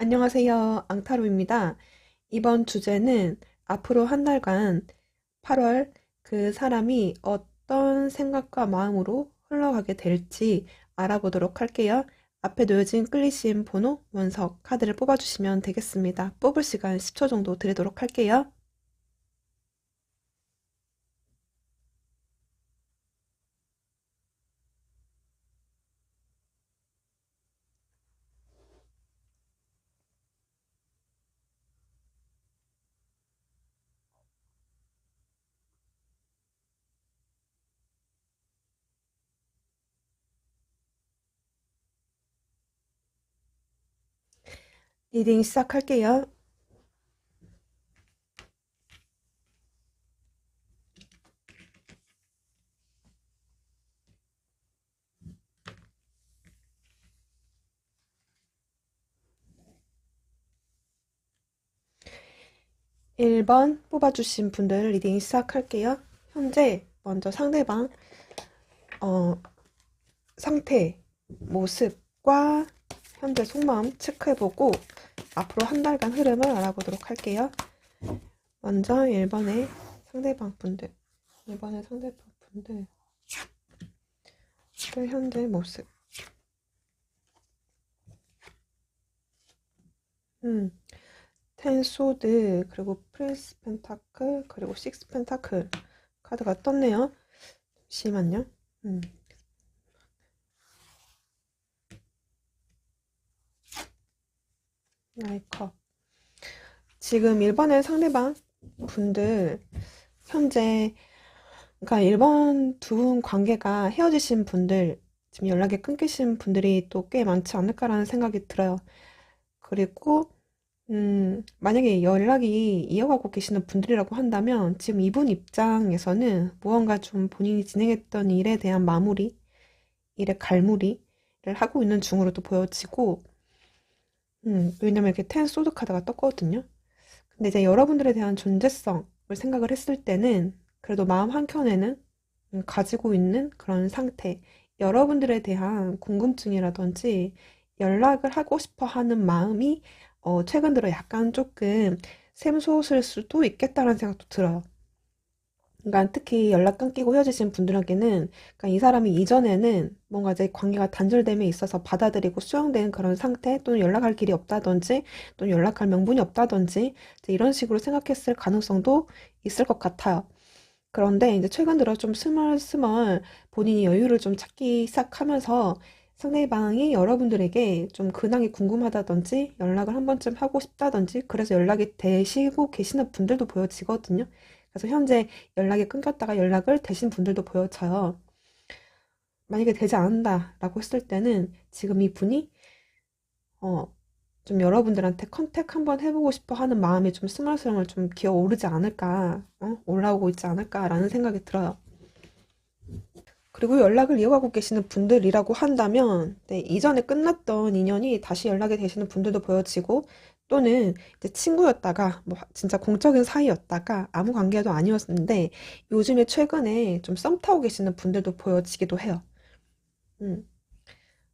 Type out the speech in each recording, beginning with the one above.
안녕하세요. 앙타로입니다. 이번 주제는 앞으로 한 달간 8월 그 사람이 어떤 생각과 마음으로 흘러가게 될지 알아보도록 할게요. 앞에 놓여진 클리심 번호, 원석, 카드를 뽑아주시면 되겠습니다. 뽑을 시간 10초 정도 드리도록 할게요. 리딩 시작할게요. 1번 뽑아주신 분들 리딩 시작할게요. 현재 먼저 상대방 상태, 모습과 현재 속마음 체크해보고 앞으로 한 달간 흐름을 알아보도록 할게요. 먼저 1번의 상대방 분들, 1번의 상대방 분들, 현재 모습. 텐 소드, 그리고 프린스 펜타클, 그리고 식스 펜타클 카드가 떴네요. 잠시만요. 나이컵. 지금 1번의 상대방 분들 현재 그러니까 1번 두 분 관계가 헤어지신 분들 지금 연락이 끊기신 분들이 또 꽤 많지 않을까라는 생각이 들어요. 그리고 만약에 연락이 이어가고 계시는 분들이라고 한다면 지금 이분 입장에서는 무언가 좀 본인이 진행했던 일에 대한 마무리, 일의 갈무리를 하고 있는 중으로도 보여지고 왜냐면 이렇게 텐 소드 카드가 떴거든요. 근데 이제 여러분들에 대한 존재성을 생각을 했을 때는 그래도 마음 한켠에는 가지고 있는 그런 상태, 여러분들에 대한 궁금증이라든지 연락을 하고 싶어 하는 마음이 최근 들어 약간 조금 샘솟을 수도 있겠다는 생각도 들어요. 그러니까 특히 연락 끊기고 헤어지신 분들에게는 그러니까 이 사람이 이전에는 뭔가 이제 관계가 단절됨에 있어서 받아들이고 수용된 그런 상태 또는 연락할 길이 없다든지 또는 연락할 명분이 없다든지 이제 이런 식으로 생각했을 가능성도 있을 것 같아요. 그런데 이제 최근 들어 좀 스멀스멀 본인이 여유를 좀 찾기 시작하면서 상대방이 여러분들에게 좀 근황이 궁금하다든지 연락을 한 번쯤 하고 싶다든지 그래서 연락이 되시고 계시는 분들도 보여지거든요. 그래서 현재 연락이 끊겼다가 연락을 되신 분들도 보여져요. 만약에 되지 않는다라고 했을 때는 지금 이 분이 어, 좀 여러분들한테 컨택 한번 해보고 싶어 하는 마음이 좀 스멀스멀 좀 기어오르지 않을까, 올라오고 있지 않을까라는 생각이 들어요. 그리고 연락을 이어가고 계시는 분들이라고 한다면, 네, 이전에 끝났던 인연이 다시 연락이 되시는 분들도 보여지고, 또는 이제 친구였다가, 뭐, 진짜 공적인 사이였다가, 아무 관계도 아니었는데, 요즘에 최근에 좀 썸 타고 계시는 분들도 보여지기도 해요. 음,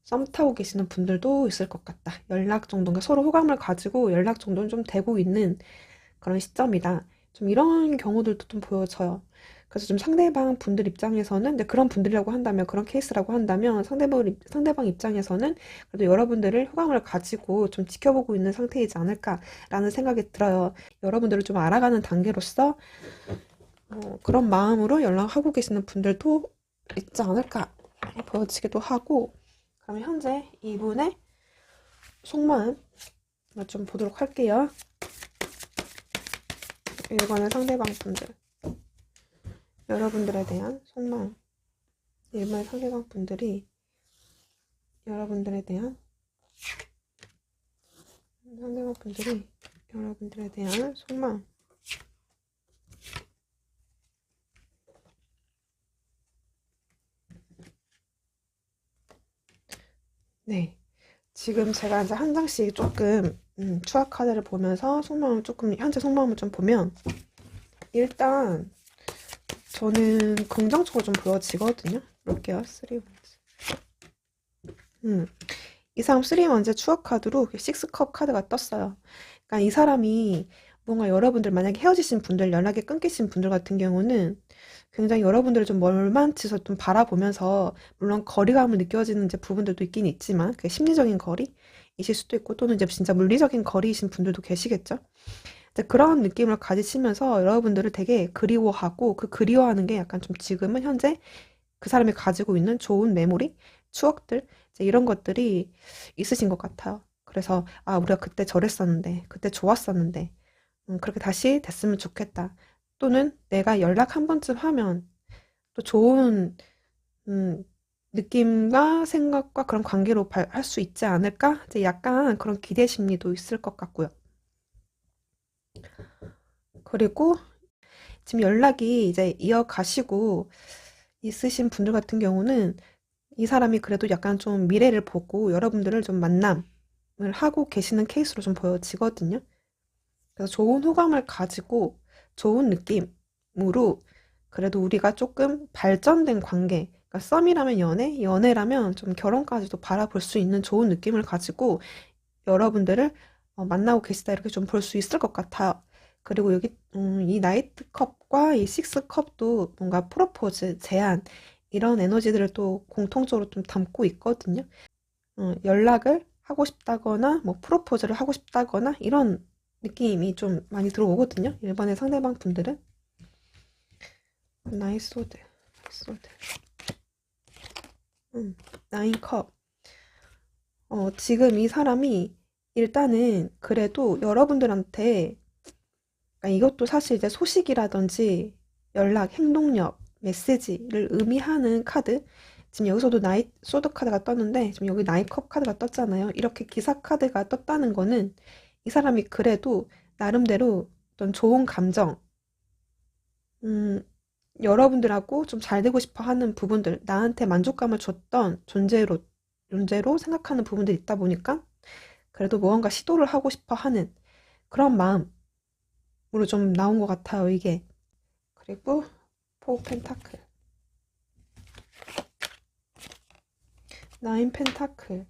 썸 타고 계시는 분들도 있을 것 같다. 연락 정도가 서로 호감을 가지고 연락 정도는 좀 되고 있는 그런 시점이다. 좀 이런 경우들도 좀 보여져요. 그래서 좀 상대방 분들 입장에서는, 근데 그런 분들이라고 한다면, 그런 케이스라고 한다면, 상대방 입장에서는 그래도 여러분들을 호감을 가지고 좀 지켜보고 있는 상태이지 않을까라는 생각이 들어요. 여러분들을 좀 알아가는 단계로서, 그런 마음으로 연락하고 계시는 분들도 있지 않을까 보여지기도 하고, 그러면 현재 이분의 속마음 좀 보도록 할게요. 1번의 상대방 분들. 여러분들에 대한 속마음. 일반 상대방 분들이 여러분들에 대한 상대방 분들이 여러분들에 대한 속마음. 네. 지금 제가 이제 한 장씩 조금 추억 카드를 보면서 속마음을 조금 현재 속마음을 좀 보면 일단 저는 긍정적으로 좀 보여지거든요. 볼게요. 3 음. 이 사람 3먼즈 추억 카드로 6컵 카드가 떴어요. 그러니까 이 사람이 뭔가 여러분들 만약에 헤어지신 분들, 연락이 끊기신 분들 같은 경우는 굉장히 여러분들을 좀 멀만치서 좀 바라보면서 물론 거리감을 느껴지는 이제 부분들도 있긴 있지만 그 심리적인 거리이실 수도 있고 또는 이제 진짜 물리적인 거리이신 분들도 계시겠죠. 이제 그런 느낌을 가지시면서 여러분들을 되게 그리워하고 그 그리워하는 게 약간 좀 지금은 현재 그 사람이 가지고 있는 좋은 메모리, 추억들 이제 이런 것들이 있으신 것 같아요. 그래서 아 우리가 그때 저랬었는데 그때 좋았었는데 그렇게 다시 됐으면 좋겠다. 또는 내가 연락 한 번쯤 하면 또 좋은 음, 느낌과 생각과 그런 관계로 할 수 있지 않을까? 이제 약간 그런 기대 심리도 있을 것 같고요. 그리고 지금 연락이 이제 이어가시고 있으신 분들 같은 경우는 이 사람이 그래도 약간 좀 미래를 보고 여러분들을 좀 만남을 하고 계시는 케이스로 좀 보여지거든요. 그래서 좋은 호감을 가지고 좋은 느낌으로 그래도 우리가 조금 발전된 관계, 그러니까 썸이라면 연애, 연애라면 좀 결혼까지도 바라볼 수 있는 좋은 느낌을 가지고 여러분들을 만나고 계시다 이렇게 좀 볼 수 있을 것 같아요. 그리고 여기 이 나이트 컵과 이 식스 컵도 뭔가 프로포즈, 제안 이런 에너지들을 또 공통적으로 좀 담고 있거든요. 연락을 하고 싶다거나 뭐 프로포즈를 하고 싶다거나 이런 느낌이 좀 많이 들어오거든요. 일반의 상대방 분들은 나이소드, 나이소드, 나인컵. 지금 이 사람이 일단은 그래도 여러분들한테 그러니까 이것도 사실 이제 소식이라든지 연락, 행동력, 메시지를 의미하는 카드. 지금 여기서도 나이 소드 카드가 떴는데 지금 여기 나이컵 카드가 떴잖아요. 이렇게 기사 카드가 떴다는 거는 이 사람이 그래도 나름대로 어떤 좋은 감정, 음, 여러분들하고 좀 잘 되고 싶어 하는 부분들, 나한테 만족감을 줬던 존재로 생각하는 부분들이 있다 보니까 그래도 무언가 시도를 하고 싶어 하는 그런 마음으로 좀 나온 것 같아요, 이게. 그리고 포 펜타클, 나인 펜타클.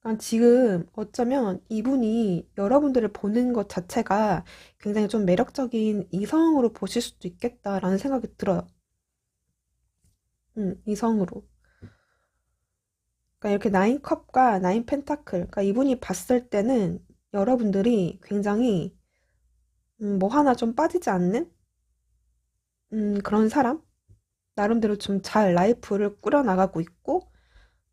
그러니까 지금 어쩌면 이분이 여러분들을 보는 것 자체가 굉장히 좀 매력적인 이성으로 보실 수도 있겠다라는 생각이 들어요. 이성으로. 그러니까 이렇게 나인 컵과 나인 펜타클. 그러니까 이분이 봤을 때는 여러분들이 굉장히 뭐 하나 좀 빠지지 않는 그런 사람? 나름대로 좀 잘 라이프를 꾸려나가고 있고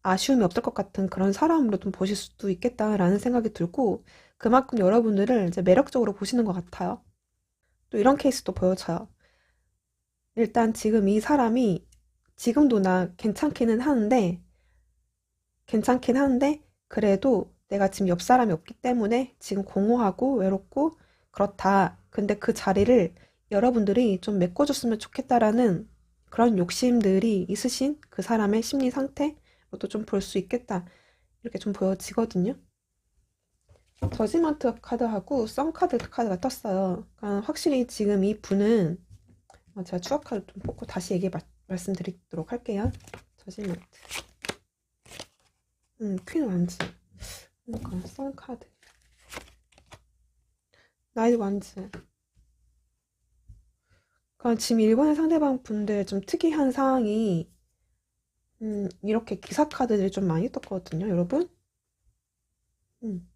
아쉬움이 없을 것 같은 그런 사람으로 좀 보실 수도 있겠다라는 생각이 들고 그만큼 여러분들을 이제 매력적으로 보시는 것 같아요. 또 이런 케이스도 보여져요. 일단 지금 이 사람이 지금도 나 괜찮긴 하는데 그래도 내가 지금 옆 사람이 없기 때문에 지금 공허하고 외롭고 그렇다. 근데 그 자리를 여러분들이 좀 메꿔줬으면 좋겠다라는 그런 욕심들이 있으신 그 사람의 심리 상태로도 좀 볼 수 있겠다. 이렇게 좀 보여지거든요. 저지먼트 카드하고 썬 카드가 떴어요. 그러니까 확실히 지금 이 분은 제가 추억 카드 좀 뽑고 다시 말씀드리도록 할게요. 저지먼트. 퀸 완즈. 그러니까 썬 카드. 나이트 완즈. 그러니까 지금 일본의 상대방 분들 좀 특이한 상황이 이렇게 기사 카드들이 좀 많이 떴거든요, 여러분. 음.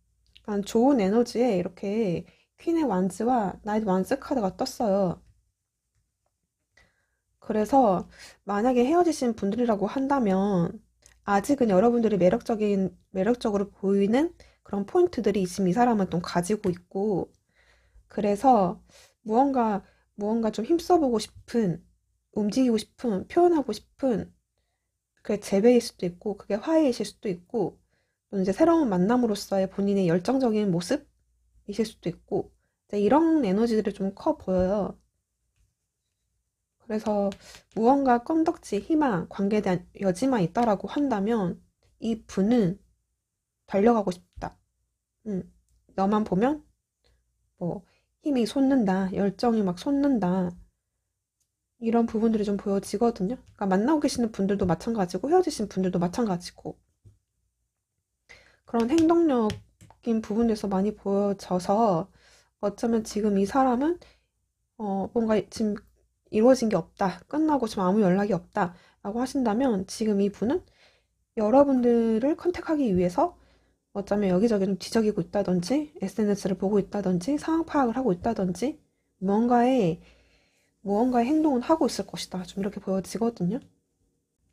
그러니까 좋은 에너지에 이렇게 퀸의 완즈와 나이트 완즈 카드가 떴어요. 그래서 만약에 헤어지신 분들이라고 한다면 아직은 여러분들이 매력적으로 보이는 그런 포인트들이 지금 이 사람은 좀 가지고 있고 그래서 무언가 좀 힘써보고 싶은 움직이고 싶은 표현하고 싶은 그게 재배일 수도 있고 그게 화해이실 수도 있고 또 이제 새로운 만남으로서의 본인의 열정적인 모습이실 수도 있고 이제 이런 에너지들이 좀 커 보여요. 그래서 무언가 건덕지, 희망, 관계에 대한 여지만 있다라고 한다면 이 분은 달려가고 싶다. 음, 너만 보면 뭐 힘이 솟는다, 열정이 막 솟는다. 이런 부분들이 좀 보여지거든요. 그러니까 만나고 계시는 분들도 마찬가지고 헤어지신 분들도 마찬가지고 그런 행동력인 부분에서 많이 보여져서 어쩌면 지금 이 사람은 뭔가 지금 이루어진 게 없다. 끝나고 지금 아무 연락이 없다. 라고 하신다면 지금 이 분은 여러분들을 컨택하기 위해서 어쩌면 여기저기 좀 뒤적이고 있다든지 SNS를 보고 있다든지 상황 파악을 하고 있다든지 무언가의 행동은 하고 있을 것이다. 좀 이렇게 보여지거든요.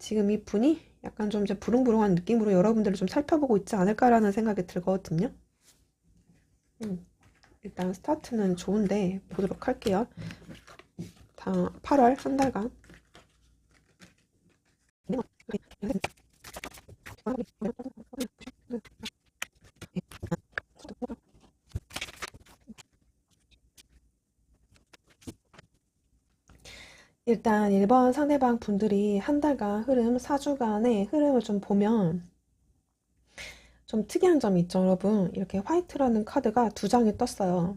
지금 이 분이 약간 좀 이제 부릉부릉한 느낌으로 여러분들을 좀 살펴보고 있지 않을까라는 생각이 들거든요. 일단 스타트는 좋은데 보도록 할게요. 다 8월 한 달간 일단 1번 상대방 분들이 한 달간 흐름, 4주간의 흐름을 좀 보면 좀 특이한 점이 있죠, 여러분. 이렇게 화이트라는 카드가 2장이 떴어요.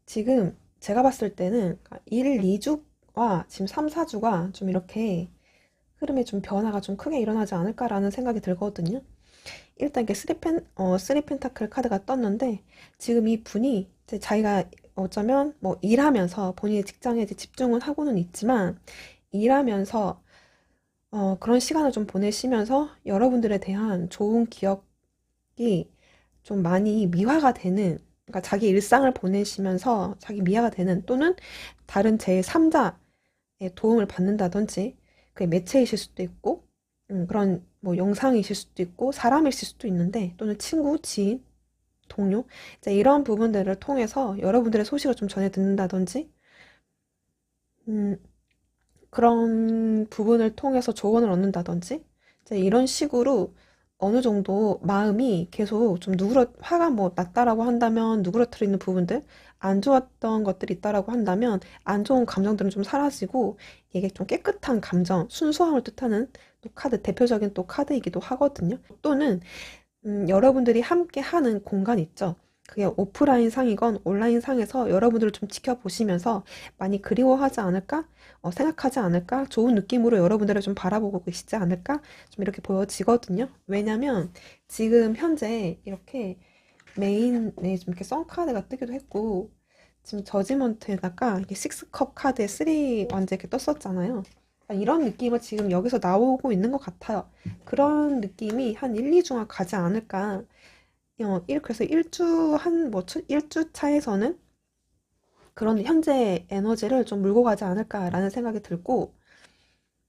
지금 제가 봤을 때는 1, 2주와 지금 3, 4주가 좀 이렇게 흐름에 좀 변화가 좀 크게 일어나지 않을까라는 생각이 들거든요. 일단 이게 3펜타클 카드가 떴는데 지금 이 분이 이제 자기가 어쩌면 뭐 일하면서 본인의 직장에 이제 집중은 하고는 있지만 일하면서 그런 시간을 좀 보내시면서 여러분들에 대한 좋은 기억이 좀 많이 미화가 되는, 그러니까 자기 일상을 보내시면서 자기 미화가 되는, 또는 다른 제3자의 도움을 받는다든지 그게 매체이실 수도 있고 그런 뭐 영상이실 수도 있고 사람이실 수도 있는데, 또는 친구, 지인, 동료, 이제 이런 부분들을 통해서 여러분들의 소식을 좀 전해 듣는다든지 그런 부분을 통해서 조언을 얻는다든지 이제 이런 식으로 어느 정도 마음이 계속 좀 화가 뭐 났다라고 한다면 누그러뜨리는 부분들, 안 좋았던 것들이 있다라고 한다면 안 좋은 감정들은 좀 사라지고 이게 좀 깨끗한 감정, 순수함을 뜻하는 또 대표적인 또 카드이기도 하거든요. 또는 여러분들이 함께 하는 공간 있죠. 그게 오프라인 상이건 온라인 상에서 여러분들을 좀 지켜보시면서 많이 그리워하지 않을까? 생각하지 않을까? 좋은 느낌으로 여러분들을 좀 바라보고 계시지 않을까? 좀 이렇게 보여지거든요. 왜냐면 지금 현재 이렇게 메인에 좀 이렇게 썬카드가 뜨기도 했고, 지금 저지먼트에다가 이게 6컵 카드에 3 완전 이렇게 떴었잖아요. 이런 느낌은 지금 여기서 나오고 있는 것 같아요. 그런 느낌이 한 1, 2주가 가지 않을까. 그래서 1주 차에서는 그런 현재 에너지를 좀 물고 가지 않을까라는 생각이 들고,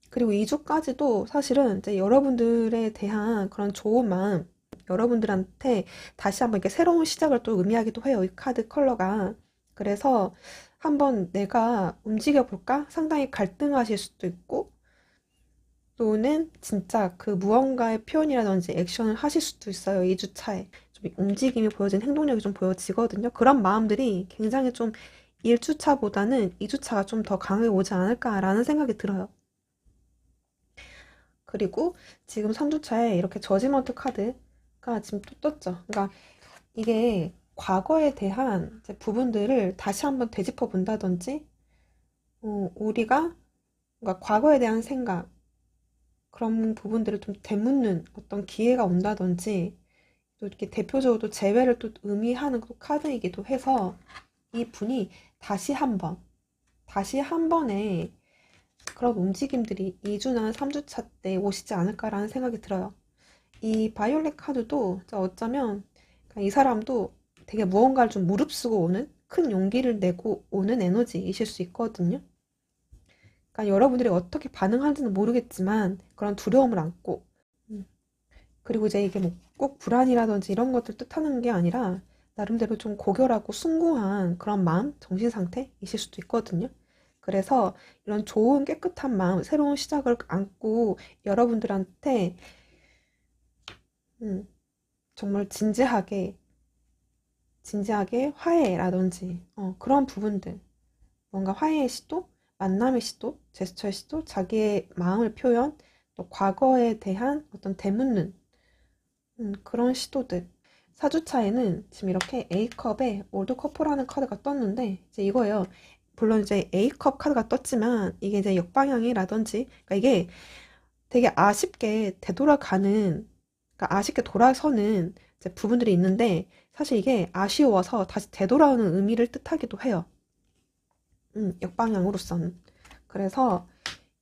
그리고 2주까지도 사실은 이제 여러분들에 대한 그런 좋은 마음, 여러분들한테 다시 한번 이렇게 새로운 시작을 또 의미하기도 해요. 이 카드 컬러가. 그래서 한번 내가 움직여 볼까? 상당히 갈등하실 수도 있고, 또는 진짜 그 무언가의 표현이라든지 액션을 하실 수도 있어요. 2주 차에. 좀 움직임이 보여진 행동력이 좀 보여지거든요. 그런 마음들이 굉장히 좀 1주 차보다는 2주 차가 좀 더 강하게 오지 않을까라는 생각이 들어요. 그리고 지금 3주 차에 이렇게 저지먼트 카드가 지금 또 떴죠. 그러니까 이게 과거에 대한 이제 부분들을 다시 한번 되짚어 본다든지, 우리가 그러니까 과거에 대한 생각, 그런 부분들을 좀 되묻는 어떤 기회가 온다든지, 또 이렇게 대표적으로 또 재회를 또 의미하는 또 카드이기도 해서 이 분이 다시 한 번에 그런 움직임들이 2주나 3주 차 때 오시지 않을까라는 생각이 들어요. 이 바이올렛 카드도 어쩌면 이 사람도 되게 무언가를 좀 무릅쓰고 오는, 큰 용기를 내고 오는 에너지이실 수 있거든요. 그러니까 여러분들이 어떻게 반응하는지는 모르겠지만 그런 두려움을 안고, 그리고 이제 이게 뭐 꼭 불안이라든지 이런 것들 뜻하는 게 아니라 나름대로 좀 고결하고 숭고한 그런 마음, 정신 상태이실 수도 있거든요. 그래서 이런 좋은 깨끗한 마음, 새로운 시작을 안고 여러분들한테 정말 진지하게 화해라든지 그런 부분들, 뭔가 화해의 시도, 만남의 시도, 제스처의 시도, 자기의 마음을 표현, 또 과거에 대한 어떤 되묻는 그런 시도들. 4주차에는 지금 이렇게 A컵에 올드 커플라는 카드가 떴는데 이제 이거예요. 물론 이제 A컵 카드가 떴지만 이게 이제 역방향이라든지, 그러니까 이게 되게 아쉽게 되돌아가는 그러니까 아쉽게 돌아서는 이제 부분들이 있는데 사실 이게 아쉬워서 다시 되돌아오는 의미를 뜻하기도 해요. 역방향으로서는. 그래서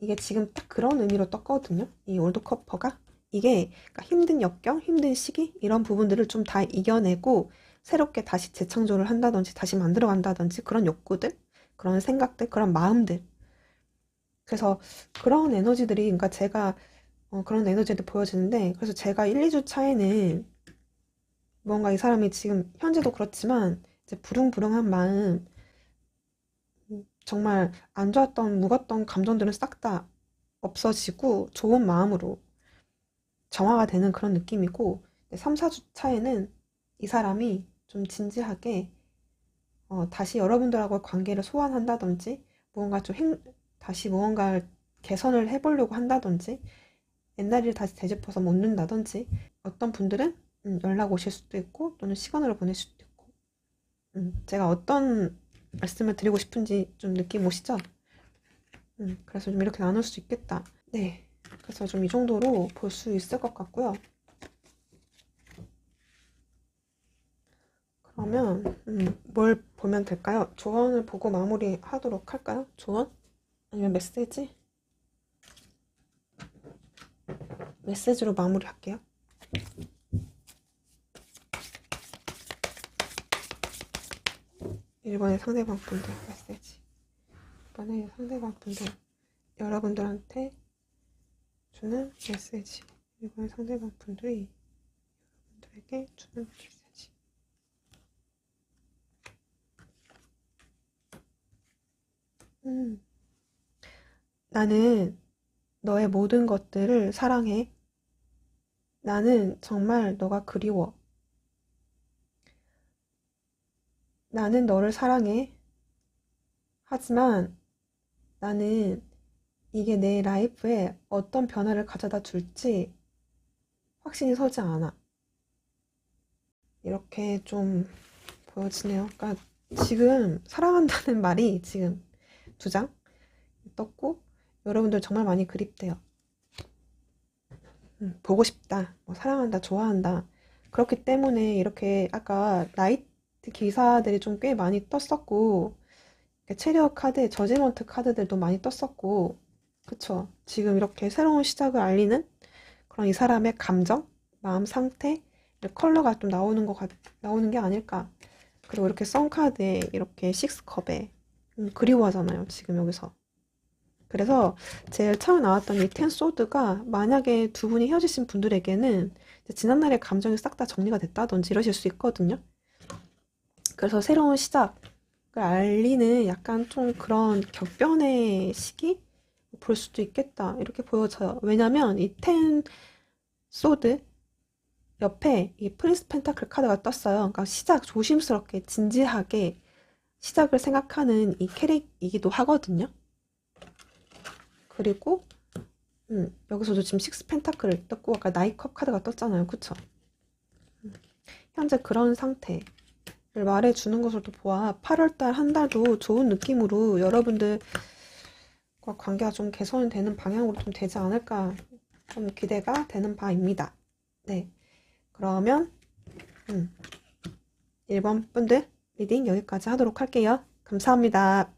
이게 지금 딱 그런 의미로 떴거든요. 이 올드커퍼가. 이게 그러니까 힘든 역경, 힘든 시기 이런 부분들을 좀 다 이겨내고 새롭게 다시 재창조를 한다든지 다시 만들어 간다든지 그런 욕구들, 그런 생각들, 그런 마음들. 그래서 그런 에너지들이 그러니까 제가 그런 에너지들 보여지는데 그래서 제가 1, 2주 차에는 뭔가 이 사람이 지금 현재도 그렇지만 이제 부릉부릉한 마음 정말 안 좋았던 묵었던 감정들은 싹 다 없어지고 좋은 마음으로 정화가 되는 그런 느낌이고 3, 4주 차에는 이 사람이 좀 진지하게 다시 여러분들하고 관계를 소환한다든지 무언가 다시 무언가를 개선을 해보려고 한다든지 옛날 일을 다시 되짚어서 묻는다든지 어떤 분들은 연락 오실 수도 있고 또는 시간으로 보내실 수도 있고 제가 어떤 말씀을 드리고 싶은지 좀 느낌 오시죠? 그래서 좀 이렇게 나눌 수 있겠다. 네. 그래서 좀 이 정도로 볼 수 있을 것 같고요. 그러면 뭘 보면 될까요? 조언을 보고 마무리하도록 할까요? 조언? 아니면 메시지? 메시지로 마무리할게요. 1번의 상대방 분들 메시지. 1번의 상대방 분들 여러분들한테 주는 메시지. 1번의 상대방 분들이 여러분들에게 주는 메시지. 나는 너의 모든 것들을 사랑해. 나는 정말 너가 그리워. 나는 너를 사랑해. 하지만 나는 이게 내 라이프에 어떤 변화를 가져다 줄지 확신이 서지 않아. 이렇게 좀 보여지네요. 그러니까 지금 사랑한다는 말이 지금 2장 떴고 여러분들 정말 많이 그립대요. 보고 싶다, 뭐 사랑한다, 좋아한다. 그렇기 때문에 이렇게 아까 나이트 기사들이 좀 꽤 많이 떴었고 체리어 카드, 저지먼트 카드들도 많이 떴었고 그쵸? 지금 이렇게 새로운 시작을 알리는 그런 이 사람의 감정, 마음 상태, 컬러가 좀 나오는 게 아닐까. 그리고 이렇게 썬카드에 이렇게 식스컵에 그리워하잖아요. 지금 여기서. 그래서 제일 처음에 나왔던 이 텐 소드가 만약에 두 분이 헤어지신 분들에게는 지난날의 감정이 싹 다 정리가 됐다든지 이러실 수 있거든요. 그래서 새로운 시작을 알리는 약간 좀 그런 격변의 시기? 볼 수도 있겠다. 이렇게 보여져요. 왜냐면 이 텐 소드 옆에 이 프린스 펜타클 카드가 떴어요. 그러니까 시작 조심스럽게 진지하게 시작을 생각하는 이 캐릭이기도 하거든요. 그리고 여기서도 지금 식스 펜타클을 떴고 아까 나이컵 카드가 떴잖아요. 그쵸? 현재 그런 상태를 말해주는 것으로 또 보아 8월달 한 달도 좋은 느낌으로 여러분들과 관계가 좀 개선되는 방향으로 좀 되지 않을까 좀 기대가 되는 바입니다. 네, 그러면 1번 분들 리딩 여기까지 하도록 할게요. 감사합니다.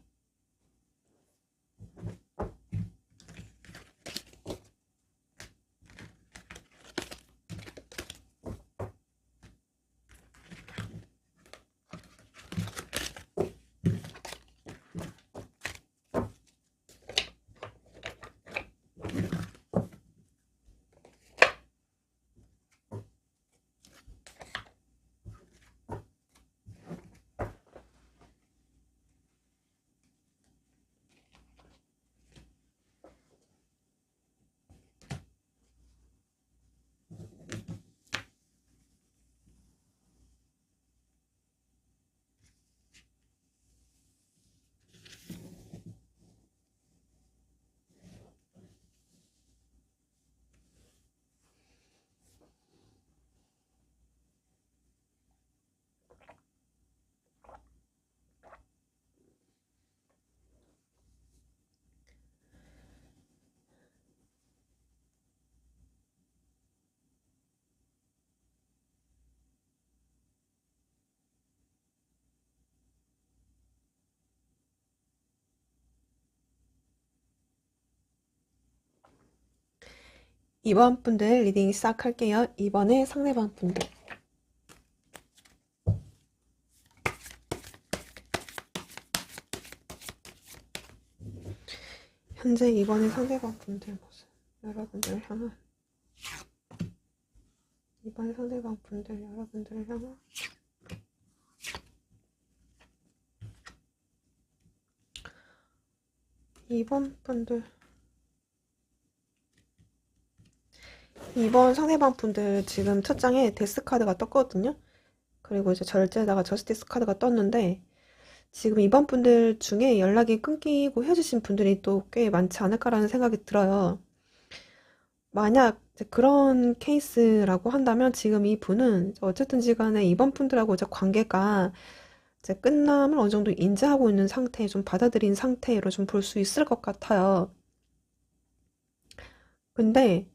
2번 분들 리딩 시작할게요. 2번에 상대방 분들. 현재 2번의 상대방 분들 모습. 여러분들을 향한 2번의 상대방 분들 여러분들을 향한 2번 분들 2번 상대방 분들 지금 첫 장에 데스 카드가 떴거든요. 그리고 이제 절제에다가 저스티스 카드가 떴는데 지금 2번 분들 중에 연락이 끊기고 헤어지신 분들이 또 꽤 많지 않을까라는 생각이 들어요. 만약 이제 그런 케이스라고 한다면 지금 이 분은 어쨌든지 간에 2번 분들하고 이제 관계가 이제 끝남을 어느 정도 인지하고 있는 상태, 좀 받아들인 상태로 좀 볼 수 있을 것 같아요. 근데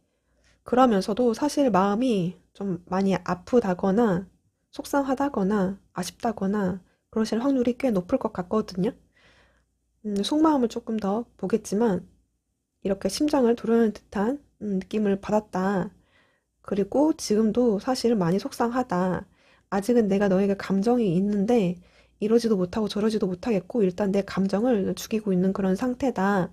그러면서도 사실 마음이 좀 많이 아프다거나 속상하다거나 아쉽다거나 그러실 확률이 꽤 높을 것 같거든요. 속마음을 조금 더 보겠지만 이렇게 심장을 도려는 듯한 느낌을 받았다. 그리고 지금도 사실 많이 속상하다. 아직은 내가 너에게 감정이 있는데 이러지도 못하고 저러지도 못하겠고 일단 내 감정을 죽이고 있는 그런 상태다.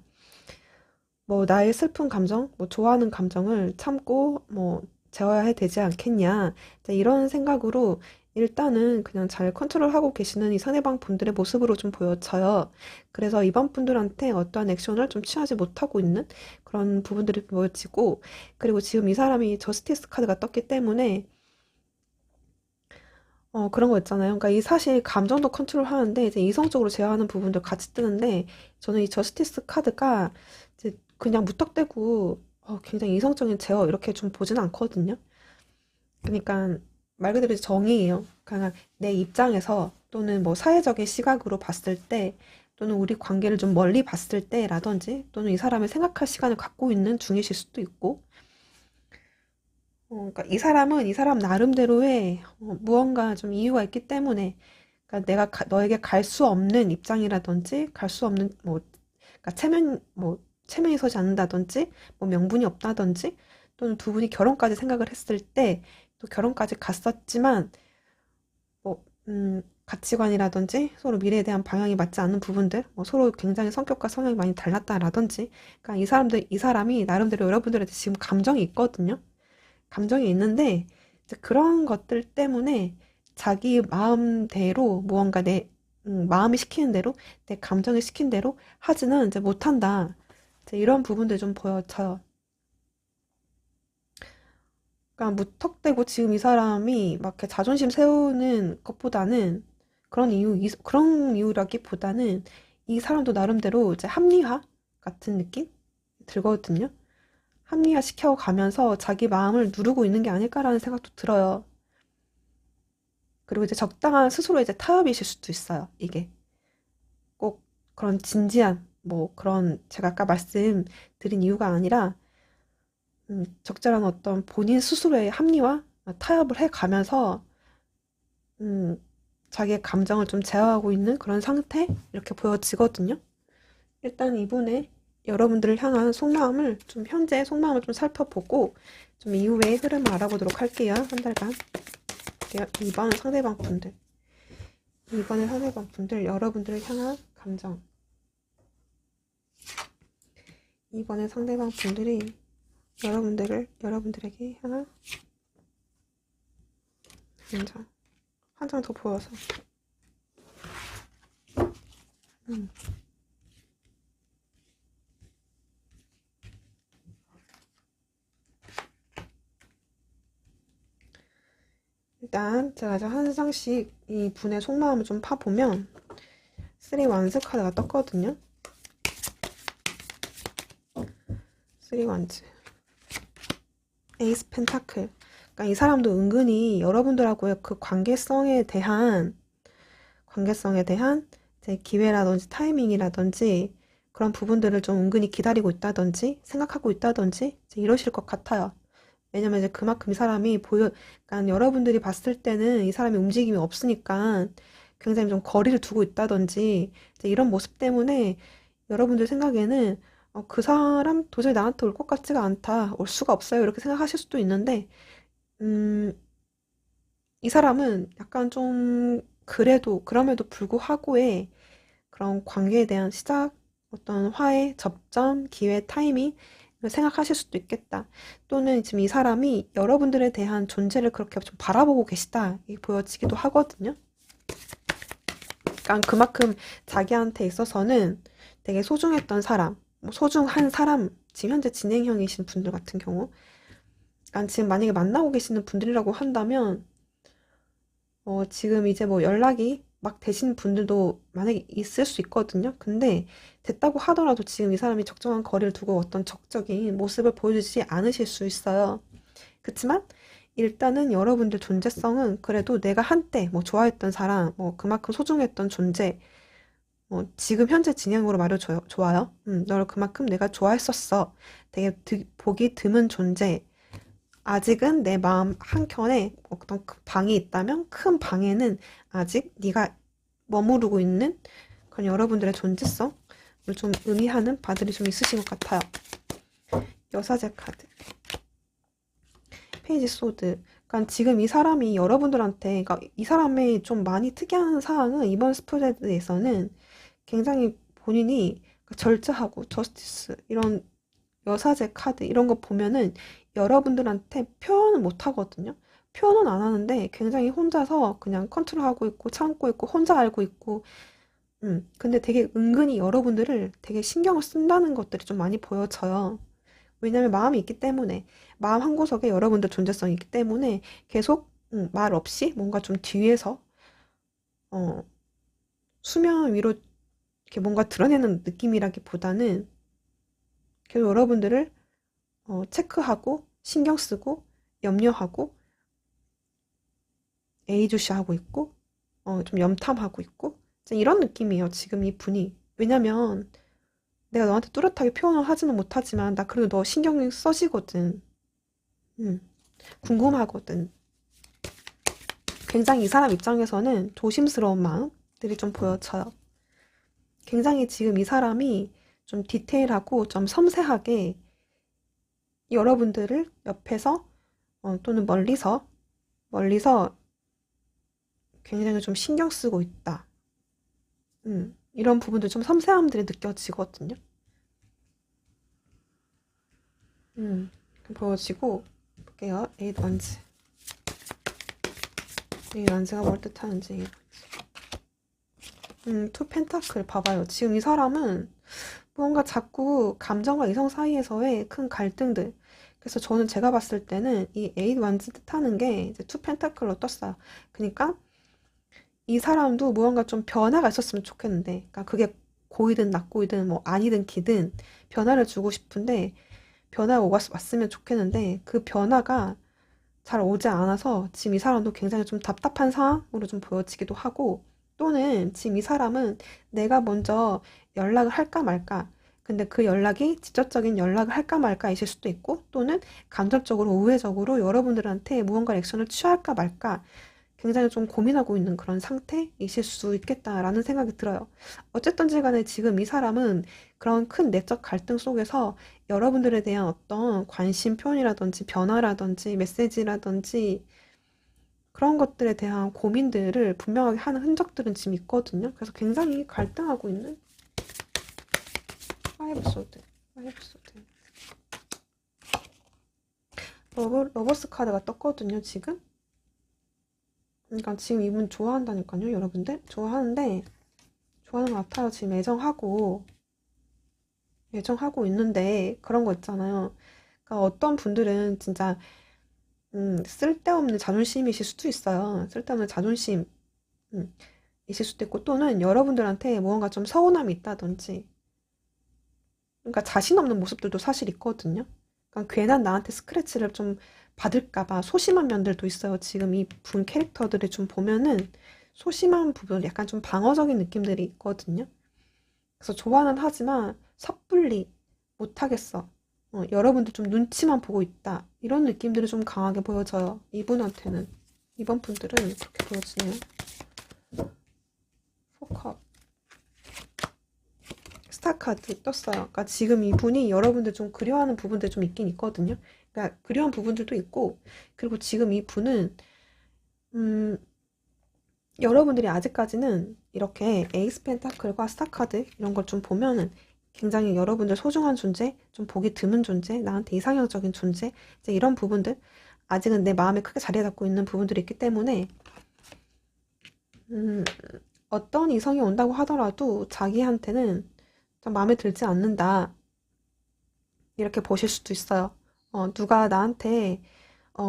뭐 나의 슬픈 감정, 뭐 좋아하는 감정을 참고 뭐 재워야 되지 않겠냐. 이런 생각으로 일단은 그냥 잘 컨트롤하고 계시는 이 상대방 분들의 모습으로 좀 보여져요. 그래서 이번 분들한테 어떠한 액션을 좀 취하지 못하고 있는 그런 부분들이 보여지고, 그리고 지금 이 사람이 저스티스 카드가 떴기 때문에 그런 거 있잖아요. 그러니까 이 사실 감정도 컨트롤 하는데 이제 이성적으로 제어하는 부분도 같이 뜨는데 저는 이 저스티스 카드가 이제 그냥 무턱대고 굉장히 이성적인 제어 이렇게 좀 보진 않거든요. 그러니까 말 그대로 정의예요. 그냥 내 입장에서 또는 뭐 사회적인 시각으로 봤을 때 또는 우리 관계를 좀 멀리 봤을 때라든지 또는 이 사람을 생각할 시간을 갖고 있는 중이실 수도 있고 그러니까 이 사람은 이 사람 나름대로의 무언가 좀 이유가 있기 때문에 그러니까 내가 너에게 갈 수 없는 입장이라든지 갈 수 없는 뭐 그러니까 체면이 서지 않는다든지 뭐 명분이 없다든지 또는 두 분이 결혼까지 생각을 했을 때 또 결혼까지 갔었지만 뭐 가치관이라든지 서로 미래에 대한 방향이 맞지 않는 부분들 뭐 서로 굉장히 성격과 성향이 많이 달랐다라든지 그러니까 이 사람이 나름대로 여러분들한테 지금 감정이 있거든요. 감정이 있는데 이제 그런 것들 때문에 자기 마음대로 무언가 내 마음이 시키는 대로 내 감정이 시킨 대로 하지는 이제 못한다. 이제 이런 부분들 좀 보여져요. 그러니까 무턱대고 지금 이 사람이 막 이렇게 자존심 세우는 것보다는 그런 이유라기보다는 이 사람도 나름대로 이제 합리화 같은 느낌 들거든요. 합리화 시켜가면서 자기 마음을 누르고 있는 게 아닐까라는 생각도 들어요. 그리고 이제 적당한 스스로 이제 타협이실 수도 있어요. 이게 꼭 그런 진지한 뭐 그런 제가 아까 말씀드린 이유가 아니라 적절한 어떤 본인 스스로의 합리화, 타협을 해가면서 자기의 감정을 좀 제어하고 있는 그런 상태 이렇게 보여지거든요. 일단 이분의 여러분들을 향한 속마음을 좀 현재 속마음을 좀 살펴보고 좀 이후의 흐름을 알아보도록 할게요. 한 달간. 2번 상대방 분들. 2번의 상대방 분들 여러분들을 향한 감정. 2번의 상대방 분들이 여러분들에게 향한 감정. 한 장 더 보여서. 일단 제가 한 장씩 이 분의 속마음을 좀 파보면 3 원스 카드가 떴거든요. 3 원즈 에이스 펜타클. 그러니까 이 사람도 은근히 여러분들하고의 그 관계성에 대한 제 기회라든지 타이밍이라든지 그런 부분들을 좀 은근히 기다리고 있다든지 생각하고 있다든지 이러실 것 같아요. 왜냐면 이제 그만큼 이 사람이 그러니까 여러분들이 봤을 때는 이 사람이 움직임이 없으니까 굉장히 좀 거리를 두고 있다든지 이런 모습 때문에 여러분들 생각에는 그 사람 도저히 나한테 올 것 같지가 않다. 올 수가 없어요. 이렇게 생각하실 수도 있는데, 음, 이 사람은 약간 좀 그럼에도 불구하고의 그런 관계에 대한 시작, 어떤 화해, 접점, 기회, 타이밍, 이걸 생각하실 수도 있겠다. 또는 지금 이 사람이 여러분들에 대한 존재를 그렇게 좀 바라보고 계시다. 이게 보여지기도 하거든요. 그러니까 그만큼 자기한테 있어서는 되게 소중했던 사람, 뭐 소중한 사람, 지금 현재 진행형이신 분들 같은 경우, 그러니까 지금 만약에 만나고 계시는 분들이라고 한다면, 지금 이제 뭐 연락이 막 되시는 분들도 만약에 있을 수 있거든요. 근데 됐다고 하더라도 지금 이 사람이 적정한 거리를 두고 어떤 적적인 모습을 보여주지 않으실 수 있어요. 그렇지만 일단은 여러분들 존재성은 그래도 내가 한때 뭐 좋아했던 사람, 뭐 그만큼 소중했던 존재, 지금 현재 진행으로 말해줘요. 좋아요. 너를 그만큼 내가 좋아했었어. 되게 보기 드문 존재. 아직은 내 마음 한켠에 어떤 그 방이 있다면 큰 방에는 아직 네가 머무르고 있는 그런 여러분들의 존재성을 좀 의미하는 바들이 좀 있으신 것 같아요. 여사제 카드. 페이지 소드. 그러니까 지금 이 사람이 여러분들한테, 그러니까 이 사람의 좀 많이 특이한 사항은 이번 스프레드에서는 굉장히 본인이 절제하고 저스티스 이런 여사제 카드 이런 거 보면은 여러분들한테 표현은 못 하거든요. 표현은 안 하는데 굉장히 혼자서 그냥 컨트롤하고 있고 참고 있고 혼자 알고 있고 근데 되게 은근히 여러분들을 되게 신경을 쓴다는 것들이 좀 많이 보여져요. 왜냐면 마음이 있기 때문에 마음 한구석에 여러분들 존재성이 있기 때문에 계속 말 없이 뭔가 좀 뒤에서 어, 수면 위로 이렇게 뭔가 드러내는 느낌이라기보다는 계속 여러분들을 체크하고 신경 쓰고 염려하고 애지주시하고 있고 좀 염탐하고 있고 이런 느낌이에요. 지금 이 분이. 왜냐면 내가 너한테 뚜렷하게 표현을 하지는 못하지만 나 그래도 너 신경이 써지거든. 궁금하거든. 굉장히 이 사람 입장에서는 조심스러운 마음들이 좀 보여져요. 굉장히 지금 이 사람이 좀 디테일하고 좀 섬세하게 여러분들을 옆에서 또는 멀리서 굉장히 좀 신경 쓰고 있다. 이런 부분들 좀 섬세함들이 느껴지거든요. 보여지고 볼게요. 에잇 원즈. 에잇 원즈가 뭘 뜻하는지. 투 펜타클 봐봐요. 지금 이 사람은 뭔가 자꾸 감정과 이성 사이에서의 큰 갈등들. 그래서 저는 제가 봤을 때는 이 에잇 원즈 뜻하는 게 이제 투 펜타클로 떴어요. 그러니까 이 사람도 무언가 좀 변화가 있었으면 좋겠는데, 그러니까 그게 고이든 낙고이든 뭐 아니든 기든 변화를 주고 싶은데 변화가 왔으면 좋겠는데 그 변화가 잘 오지 않아서 지금 이 사람도 굉장히 좀 답답한 상황으로 좀 보여지기도 하고 또는 지금 이 사람은 내가 먼저 연락을 할까 말까 근데 그 연락이 직접적인 연락을 할까 말까 이실 수도 있고 또는 감정적으로 우회적으로 여러분들한테 무언가 액션을 취할까 말까 굉장히 좀 고민하고 있는 그런 상태이실 수 있겠다라는 생각이 들어요. 어쨌든지 간에 지금 이 사람은 그런 큰 내적 갈등 속에서 여러분들에 대한 어떤 관심 표현이라든지 변화라든지 메시지라든지 그런 것들에 대한 고민들을 분명하게 하는 흔적들은 지금 있거든요. 그래서 굉장히 갈등하고 있는 파이브 소드. 러버스 카드가 떴거든요, 지금. 그러니까 지금 이분 좋아한다니까요, 여러분들. 좋아하는 것 같아요. 지금 애정하고 있는데 그런 거 있잖아요. 그러니까 어떤 분들은 진짜 쓸데없는 자존심이실 수도 있어요. 쓸데없는 자존심 이실 수도 있고 또는 여러분들한테 무언가 좀 서운함이 있다든지 그러니까 자신 없는 모습들도 사실 있거든요. 그러니까 괜한 나한테 스크래치를 좀 받을까봐 소심한 면들도 있어요. 지금 이 분 캐릭터들을 좀 보면은 소심한 부분, 약간 좀 방어적인 느낌들이 있거든요. 그래서 좋아는 하지만 섣불리 못하겠어. 여러분들 좀 눈치만 보고 있다. 이런 느낌들이 좀 강하게 보여져요. 이분한테는. 이번 분들은 그렇게 보여지네요. 포컵. 스타 카드 떴어요. 그러니까 지금 이분이 여러분들 좀 그리워하는 부분들 좀 있긴 있거든요. 그러니까 그리워하는 부분들도 있고, 그리고 지금 이분은 음, 여러분들이 아직까지는 이렇게 에이스 펜타클과 스타 카드 이런 걸 좀 보면은 굉장히 여러분들 소중한 존재, 좀 보기 드문 존재, 나한테 이상형적인 존재, 이제 이런 부분들 아직은 내 마음에 크게 자리 잡고 있는 부분들이 있기 때문에 음, 어떤 이성이 온다고 하더라도 자기한테는 좀 마음에 들지 않는다. 이렇게 보실 수도 있어요. 누가 나한테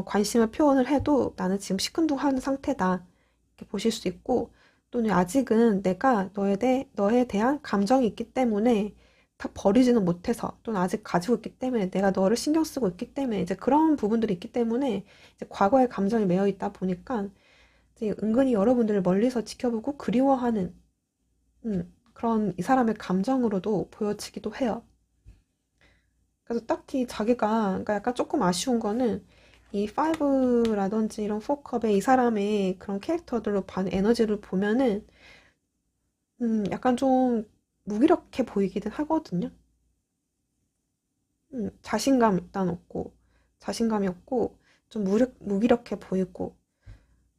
관심을 표현을 해도 나는 지금 시큰둥한 상태다. 이렇게 보실 수 있고, 또는 아직은 내가 너에 대한 감정이 있기 때문에 다 버리지는 못해서, 또는 아직 가지고 있기 때문에 내가 너를 신경 쓰고 있기 때문에 이제 그런 부분들이 있기 때문에 이제 과거의 감정이 매여 있다 보니까 이제 은근히 여러분들을 멀리서 지켜보고 그리워하는 그런 이 사람의 감정으로도 보여지기도 해요. 그래서 딱히 자기가 그러니까 약간 조금 아쉬운 거는 이 5라든지 이런 4컵의 이 사람의 그런 캐릭터들로 받는 에너지를 보면은 약간 좀 무기력해 보이기는 하거든요. 자신감 일단 없고 자신감이 없고 좀 무기력해 보이고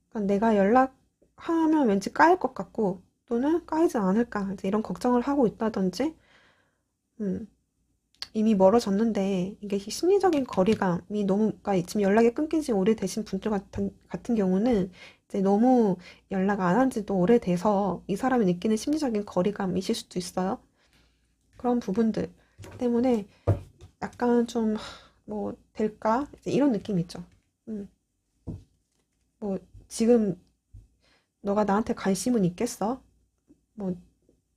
그러니까 내가 연락하면 왠지 까일 것 같고 또는 까이지 않을까 이제 이런 걱정을 하고 있다든지 음, 이미 멀어졌는데 이게 심리적인 거리감이 너무 그러니까 지금 연락이 끊긴 지 오래되신 분들 같은 경우는 이제 너무 연락 안 한 지도 오래돼서 이 사람이 느끼는 심리적인 거리감이실 수도 있어요. 그런 부분들 때문에 약간 좀 뭐 될까 이제 이런 느낌이 있죠. 음, 뭐 지금 너가 나한테 관심은 있겠어? 뭐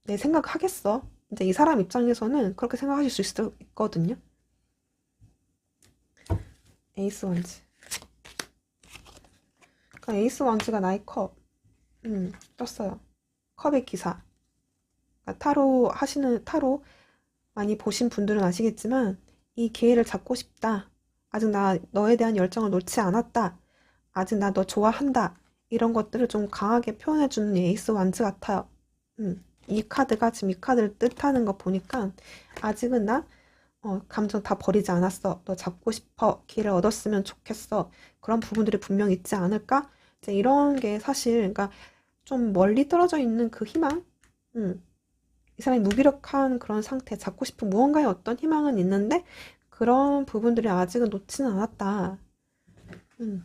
내 생각 하겠어? 이제 이 사람 입장에서는 그렇게 생각하실 수 있거든요. 에이스 원즈. 그러니까 에이스 왕즈가 나의 컵, 떴어요. 컵의 기사. 그러니까 타로 많이 보신 분들은 아시겠지만, 이 기회를 잡고 싶다. 아직 너에 대한 열정을 놓지 않았다. 아직 나 너 좋아한다. 이런 것들을 좀 강하게 표현해주는 에이스 왕즈 같아요. 이 카드가 지금 이 카드를 뜻하는 거 보니까, 아직은 감정 다 버리지 않았어. 너 잡고 싶어. 기회를 얻었으면 좋겠어. 그런 부분들이 분명 있지 않을까? 이제 이런 게 사실, 그러니까 좀 멀리 떨어져 있는 그 희망? 음, 이 사람이 무기력한 그런 상태, 잡고 싶은 무언가의 어떤 희망은 있는데, 그런 부분들이 아직은 놓지는 않았다. 음,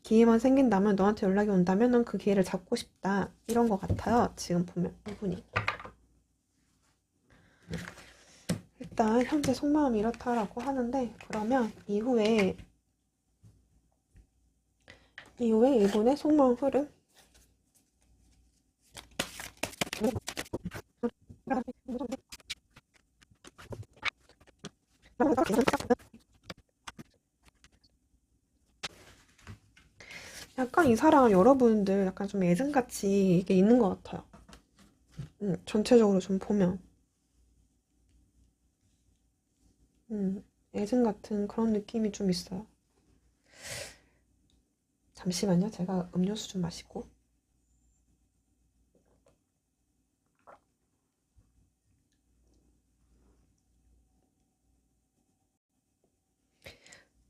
기회만 생긴다면, 너한테 연락이 온다면, 넌 그 기회를 잡고 싶다. 이런 것 같아요. 지금 보면, 이분이. 일단 현재 속마음이 이렇다라고 하는데 그러면 이후에 이분의 속마음 흐름 약간 이 사람 여러분들 약간 좀 애증같이 이게 있는 것 같아요. 전체적으로 좀 보면 애증 같은 그런 느낌이 좀 있어요. 잠시만요. 제가 음료수 좀 마시고.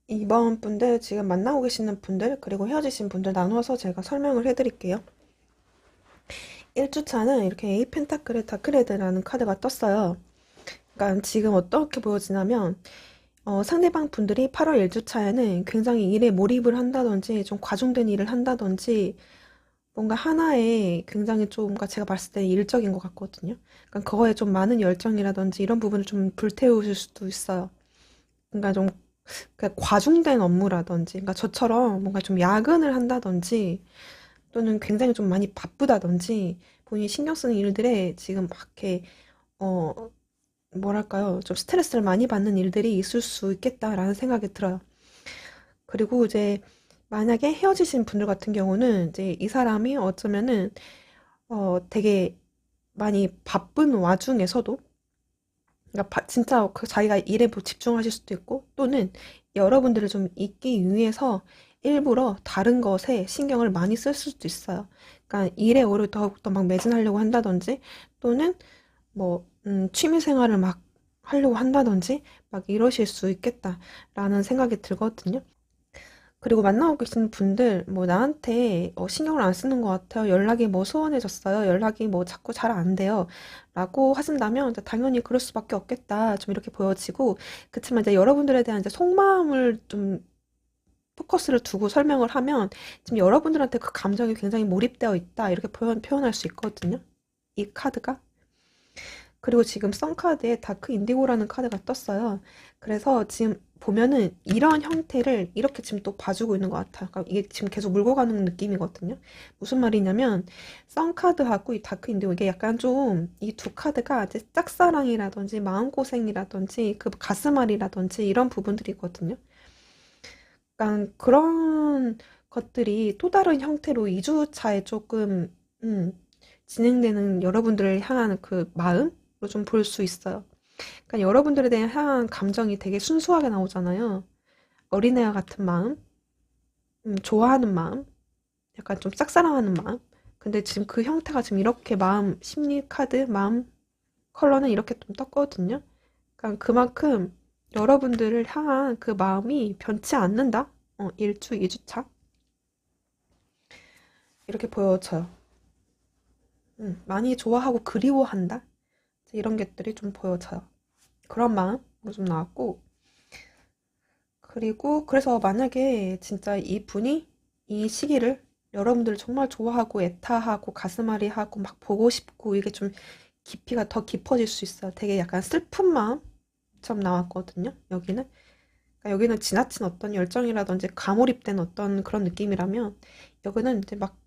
이번 분들 지금 만나고 계시는 분들 그리고 헤어지신 분들 나누어서 제가 설명을 해드릴게요. 1주차는 이렇게 A 펜타클의 다크레드라는 카드가 떴어요. 그러니까 지금 어떻게 보여지냐면 상대방 분들이 8월 1주차에는 굉장히 일에 몰입을 한다든지 좀 과중된 일을 한다든지 뭔가 하나에 굉장히 좀 그러니까 제가 봤을 때 일적인 것 같거든요. 그러니까 그거에 좀 많은 열정이라든지 이런 부분을 좀 불태우실 수도 있어요. 그러니까 좀 그러니까 과중된 업무라든지 그러니까 저처럼 뭔가 좀 야근을 한다든지 또는 굉장히 좀 많이 바쁘다든지 본인이 신경 쓰는 일들에 지금 막 이렇게 어 뭐랄까요 좀 스트레스를 많이 받는 일들이 있을 수 있겠다라는 생각이 들어요. 그리고 이제 만약에 헤어지신 분들 같은 경우는 이제 이 사람이 어쩌면은 되게 많이 바쁜 와중에서도 그러니까 진짜 그 자기가 일에 뭐 집중하실 수도 있고 또는 여러분들을 좀 잊기 위해서 일부러 다른 것에 신경을 많이 쓸 수도 있어요. 그러니까 일에 오히려 더욱더 막 매진하려고 한다든지 또는 취미 생활을 막 하려고 한다든지 막 이러실 수 있겠다라는 생각이 들거든요. 그리고 만나고 계시는 분들, 나한테 신경을 안 쓰는 것 같아요. 연락이 소원해졌어요. 연락이 자꾸 잘 안 돼요. 라고 하신다면, 이제 당연히 그럴 수밖에 없겠다. 좀 이렇게 보여지고, 그치만 이제 여러분들에 대한 이제 속마음을 좀 포커스를 두고 설명을 하면, 지금 여러분들한테 그 감정이 굉장히 몰입되어 있다. 이렇게 표현할 수 있거든요. 이 카드가. 그리고 지금 썬카드에 다크 인디고라는 카드가 떴어요. 그래서 지금 보면은 이런 형태를 이렇게 지금 또 봐주고 있는 것 같아요. 그러니까 이게 지금 계속 물고 가는 느낌이거든요. 무슨 말이냐면 썬카드하고 이 다크 인디고 이게 약간 좀 이 두 카드가 이제 짝사랑이라든지 마음고생이라든지 그 가슴앓이라든지 이런 부분들이거든요. 약간 그런 것들이 또 다른 형태로 2주차에 조금 진행되는 여러분들을 향한 그 마음으로 좀 볼 수 있어요. 그러니까 여러분들에 대한 향한 감정이 되게 순수하게 나오잖아요. 어린애와 같은 마음, 좋아하는 마음, 약간 좀 짝사랑하는 마음. 근데 지금 그 형태가 지금 이렇게 마음, 심리 카드, 마음 컬러는 이렇게 좀 떴거든요. 그러니까 그만큼 여러분들을 향한 그 마음이 변치 않는다. 1주, 2주차. 이렇게 보여져요. 많이 좋아하고 그리워한다. 이런 것들이 좀 보여져요. 그런 마음으로 좀 나왔고, 그리고 그래서 만약에 진짜 이 분이 이 시기를 여러분들 정말 좋아하고 애타하고 가슴앓이하고 막 보고 싶고 이게 좀 깊이가 더 깊어질 수 있어요. 되게 약간 슬픈 마음처럼 나왔거든요. 여기는. 그러니까 여기는 지나친 어떤 열정이라든지 과몰입된 어떤 그런 느낌이라면 여기는 이제 막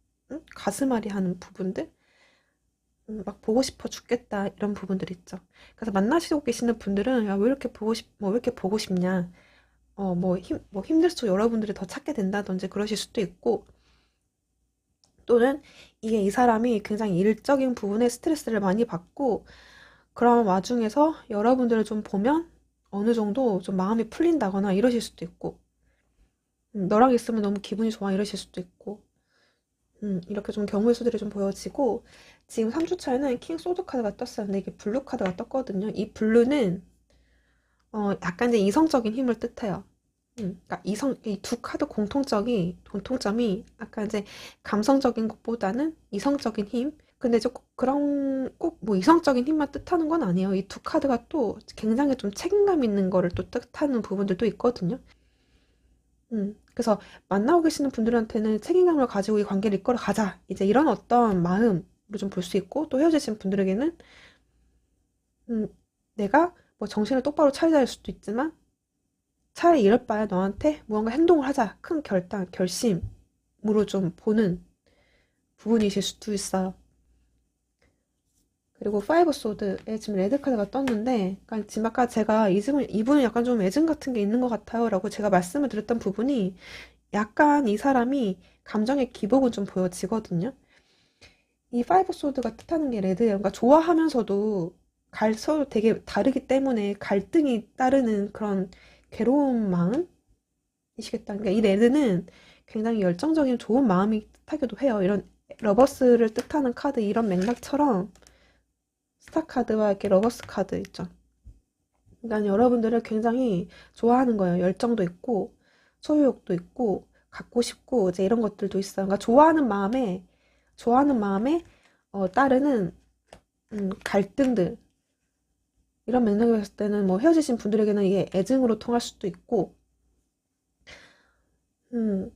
가슴앓이 하는 부분들 막 보고 싶어 죽겠다 이런 부분들 있죠. 그래서 만나시고 계시는 분들은 야, 왜 이렇게 왜 이렇게 보고 싶냐. 힘들수록 여러분들이 더 찾게 된다든지 그러실 수도 있고, 또는 이게 이 사람이 굉장히 일적인 부분에 스트레스를 많이 받고, 그런 와중에서 여러분들을 좀 보면 어느 정도 좀 마음이 풀린다거나 이러실 수도 있고, 너랑 있으면 너무 기분이 좋아 이러실 수도 있고, 이렇게 좀 경우의 수들이 좀 보여지고, 지금 3주차에는 킹 소드 카드가 떴었는데 이게 블루 카드가 떴거든요. 이 블루는 약간 이제 이성적인 힘을 뜻해요. 그러니까 이 두 카드 공통점이 약간 이제 감성적인 것보다는 이성적인 힘. 근데 이제 꼭 이성적인 힘만 뜻하는 건 아니에요. 이 두 카드가 또 굉장히 좀 책임감 있는 거를 또 뜻하는 부분들도 있거든요. 그래서 만나고 계시는 분들한테는 책임감을 가지고 이 관계를 이끌어 가자. 이제 이런 어떤 마음으로 좀 볼 수 있고, 또 헤어지신 분들에게는, 음, 내가 정신을 똑바로 차리자 할 수도 있지만, 차라리 이럴 바에 너한테 무언가 행동을 하자. 큰 결심으로 좀 보는 부분이실 수도 있어요. 그리고 파이브 소드에 지금 레드 카드가 떴는데, 그러니까 지금 아까 제가 이분은 약간 좀 애증 같은 게 있는 것 같아요. 라고 제가 말씀을 드렸던 부분이 약간 이 사람이 감정의 기복은 좀 보여지거든요. 이 파이브 소드가 뜻하는 게 레드예요. 그러니까 좋아하면서도 서로 되게 다르기 때문에 갈등이 따르는 그런 괴로운 마음? 이시겠다. 그러니까 이 레드는 굉장히 열정적인 좋은 마음이 뜻하기도 해요. 이런 러버스를 뜻하는 카드 이런 맥락처럼 스타 카드와 이렇게 러버스 카드 있죠. 그러니까 여러분들을 굉장히 좋아하는 거예요. 열정도 있고 소유욕도 있고 갖고 싶고 이제 이런 것들도 있어요. 그러니까 좋아하는 마음에 따르는 갈등들 이런 맥락을 봤을 때는 헤어지신 분들에게는 이게 애증으로 통할 수도 있고 음,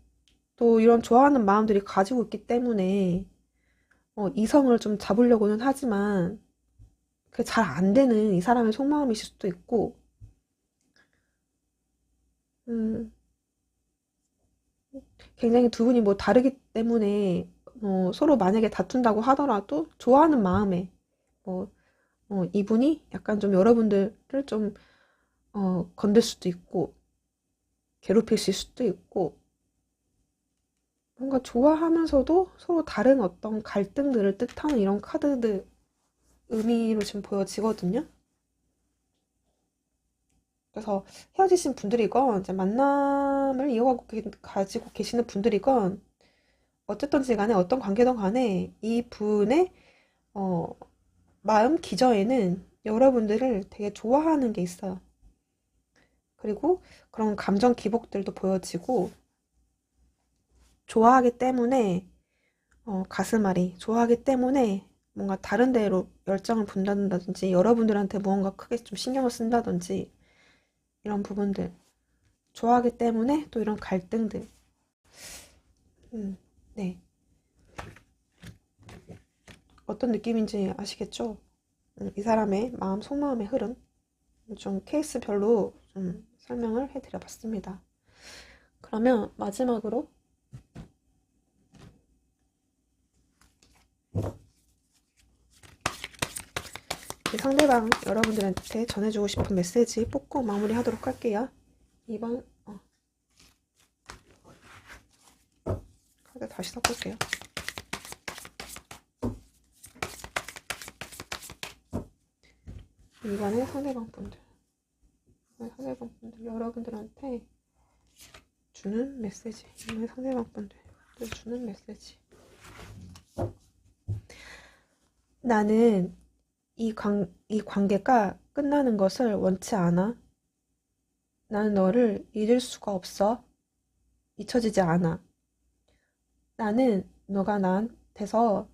또 이런 좋아하는 마음들이 가지고 있기 때문에 이성을 좀 잡으려고는 하지만 그게 잘 안 되는 이 사람의 속마음이실 수도 있고 음, 굉장히 두 분이 다르기 때문에 서로 만약에 다툰다고 하더라도 좋아하는 마음에 뭐, 이분이 약간 좀 여러분들을 좀 건들 수도 있고 괴롭히실 수도 있고 뭔가 좋아하면서도 서로 다른 어떤 갈등들을 뜻하는 이런 카드들 의미로 지금 보여지거든요. 그래서 헤어지신 분들이건 이제 만남을 가지고 계시는 분들이건 어쨌든지 간에 어떤 관계든 간에 이 분의 어, 마음 기저에는 여러분들을 되게 좋아하는 게 있어요. 그리고 그런 감정 기복들도 보여지고, 좋아하기 때문에, 가슴앓이, 좋아하기 때문에 뭔가 다른 데로 열정을 분다든지, 여러분들한테 무언가 크게 좀 신경을 쓴다든지, 이런 부분들. 좋아하기 때문에 또 이런 갈등들. 네. 어떤 느낌인지 아시겠죠? 이 사람의 마음, 속마음의 흐름. 좀 케이스별로 좀 설명을 해드려 봤습니다. 그러면 마지막으로 상대방 여러분들한테 전해주고 싶은 메시지 뽑고 마무리하도록 할게요. 2번 카드 다시 섞을게요. 2번의 상대방 분들 여러분들한테 주는 메시지. 2번의 상대방 분들 주는 메시지. 나는 이 관계가 끝나는 것을 원치 않아. 나는 너를 잊을 수가 없어. 잊혀지지 않아. 나는 너가 나한테서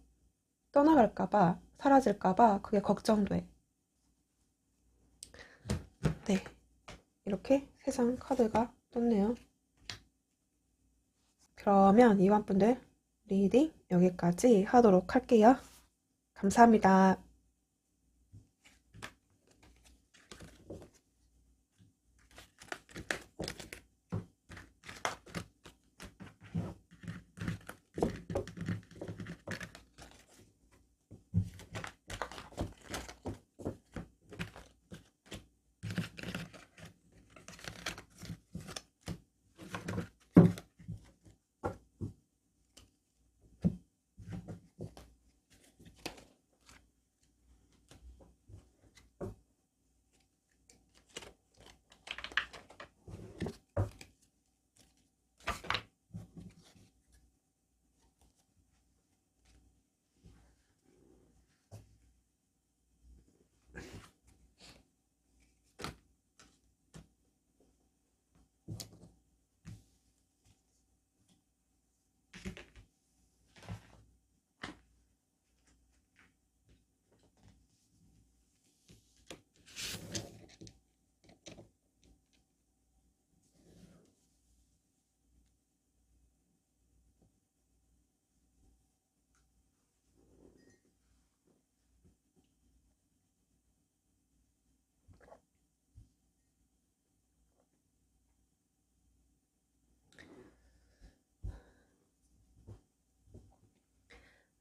떠나갈까봐, 사라질까봐 그게 걱정돼. 네. 이렇게 3장 카드가 떴네요. 그러면 이번분들 리딩 여기까지 하도록 할게요. 감사합니다.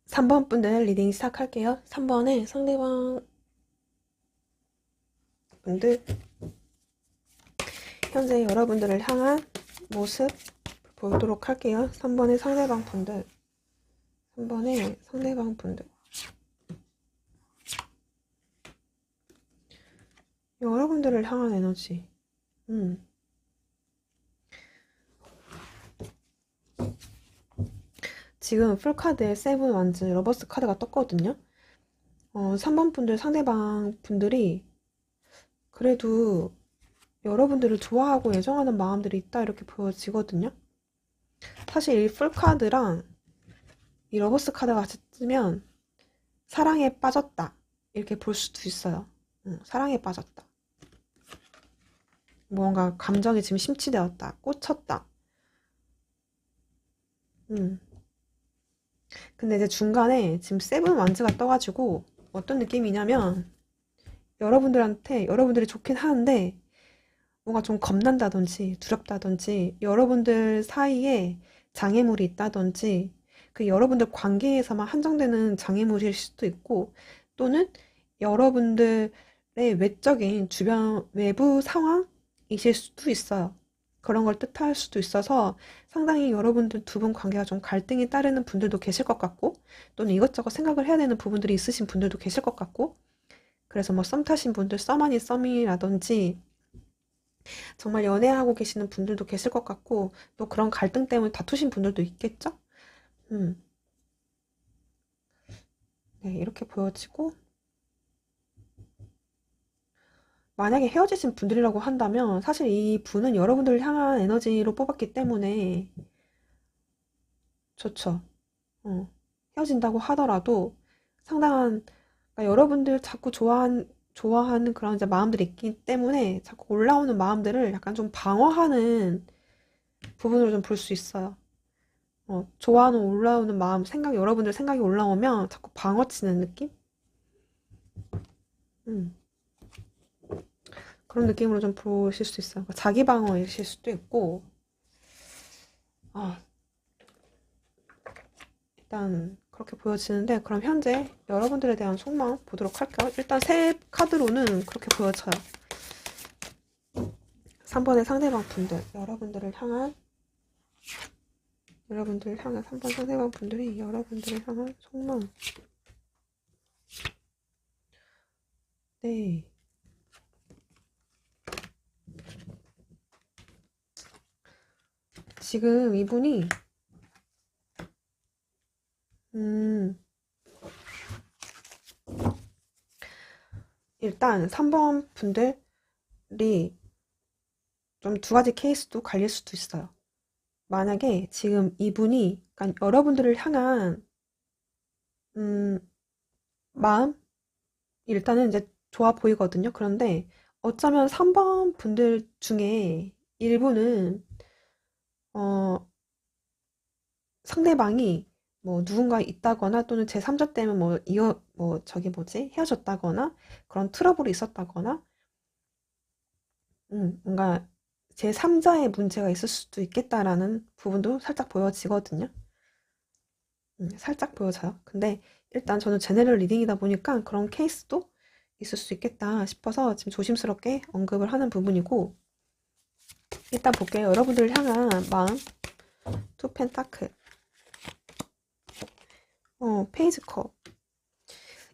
삼 번 분들 리딩 시작할게요. 3번에 상대방 분들 현재 여러분들을 향한 모습 보도록 할게요. 3번의 상대방 분들 여러분들을 향한 에너지. 지금 풀카드에 세븐 완즈 러버스 카드가 떴거든요. 3번 분들 상대방 분들이 그래도 여러분들을 좋아하고 애정하는 마음들이 있다 이렇게 보여지거든요. 사실 이 풀카드랑 이 러버스 카드가 같이 뜨면 사랑에 빠졌다 이렇게 볼 수도 있어요. 사랑에 빠졌다. 뭔가 감정이 지금 심취되었다. 꽂혔다. 근데 이제 중간에 지금 세븐 완즈가 떠가지고 어떤 느낌이냐면 여러분들이 좋긴 하는데 뭔가 좀 겁난다든지 두렵다든지 여러분들 사이에 장애물이 있다든지 그 여러분들 관계에서만 한정되는 장애물일 수도 있고 또는 여러분들의 외적인 주변 외부 상황이실 수도 있어요. 그런 걸 뜻할 수도 있어서 상당히 여러분들 두 분 관계가 좀 갈등이 따르는 분들도 계실 것 같고 또는 이것저것 생각을 해야 되는 부분들이 있으신 분들도 계실 것 같고 그래서 뭐 썸 타신 분들 썸 아닌 썸이라든지 정말 연애하고 계시는 분들도 계실 것 같고 또 그런 갈등 때문에 다투신 분들도 있겠죠? 네, 이렇게 보여지고 만약에 헤어지신 분들이라고 한다면 사실 이 분은 여러분들을 향한 에너지로 뽑았기 때문에 좋죠. 어, 헤어진다고 하더라도 상당한 그러니까 여러분들 자꾸 좋아하는 그런 이제 마음들이 있기 때문에 자꾸 올라오는 마음들을 약간 좀 방어하는 부분으로 좀 볼 수 있어요. 좋아하는 올라오는 마음, 여러분들 생각이 올라오면 자꾸 방어치는 느낌? 음, 그런 느낌으로 좀 보실 수 있어요. 그러니까 자기 방어이실 수도 있고, 아, 일단 그렇게 보여지는데, 그럼 현재 여러분들에 대한 속마음 보도록 할까요? 일단 새 카드로는 그렇게 보여져요. 3번의 상대방 분들, 여러분들을 향한 3번 상대방 분들이 여러분들을 향한 속마음. 네. 지금 이분이, 일단 3번 분들이 좀 두 가지 케이스도 갈릴 수도 있어요. 만약에 지금 이분이, 그러니까 여러분들을 향한, 음, 마음? 일단은 이제 좋아 보이거든요. 그런데 어쩌면 3번 분들 중에 일부는, 어, 상대방이 뭐 누군가 있다거나 또는 제3자 때문에 저기 뭐지? 헤어졌다거나 그런 트러블이 있었다거나, 뭔가 제3자의 문제가 있을 수도 있겠다라는 부분도 살짝 보여지거든요. 살짝 보여져요. 근데 일단 저는 제네럴 리딩이다 보니까 그런 케이스도 있을 수 있겠다 싶어서 지금 조심스럽게 언급을 하는 부분이고, 일단 볼게요. 여러분들을 향한 마음. 투 펜타클. 페이지 컵.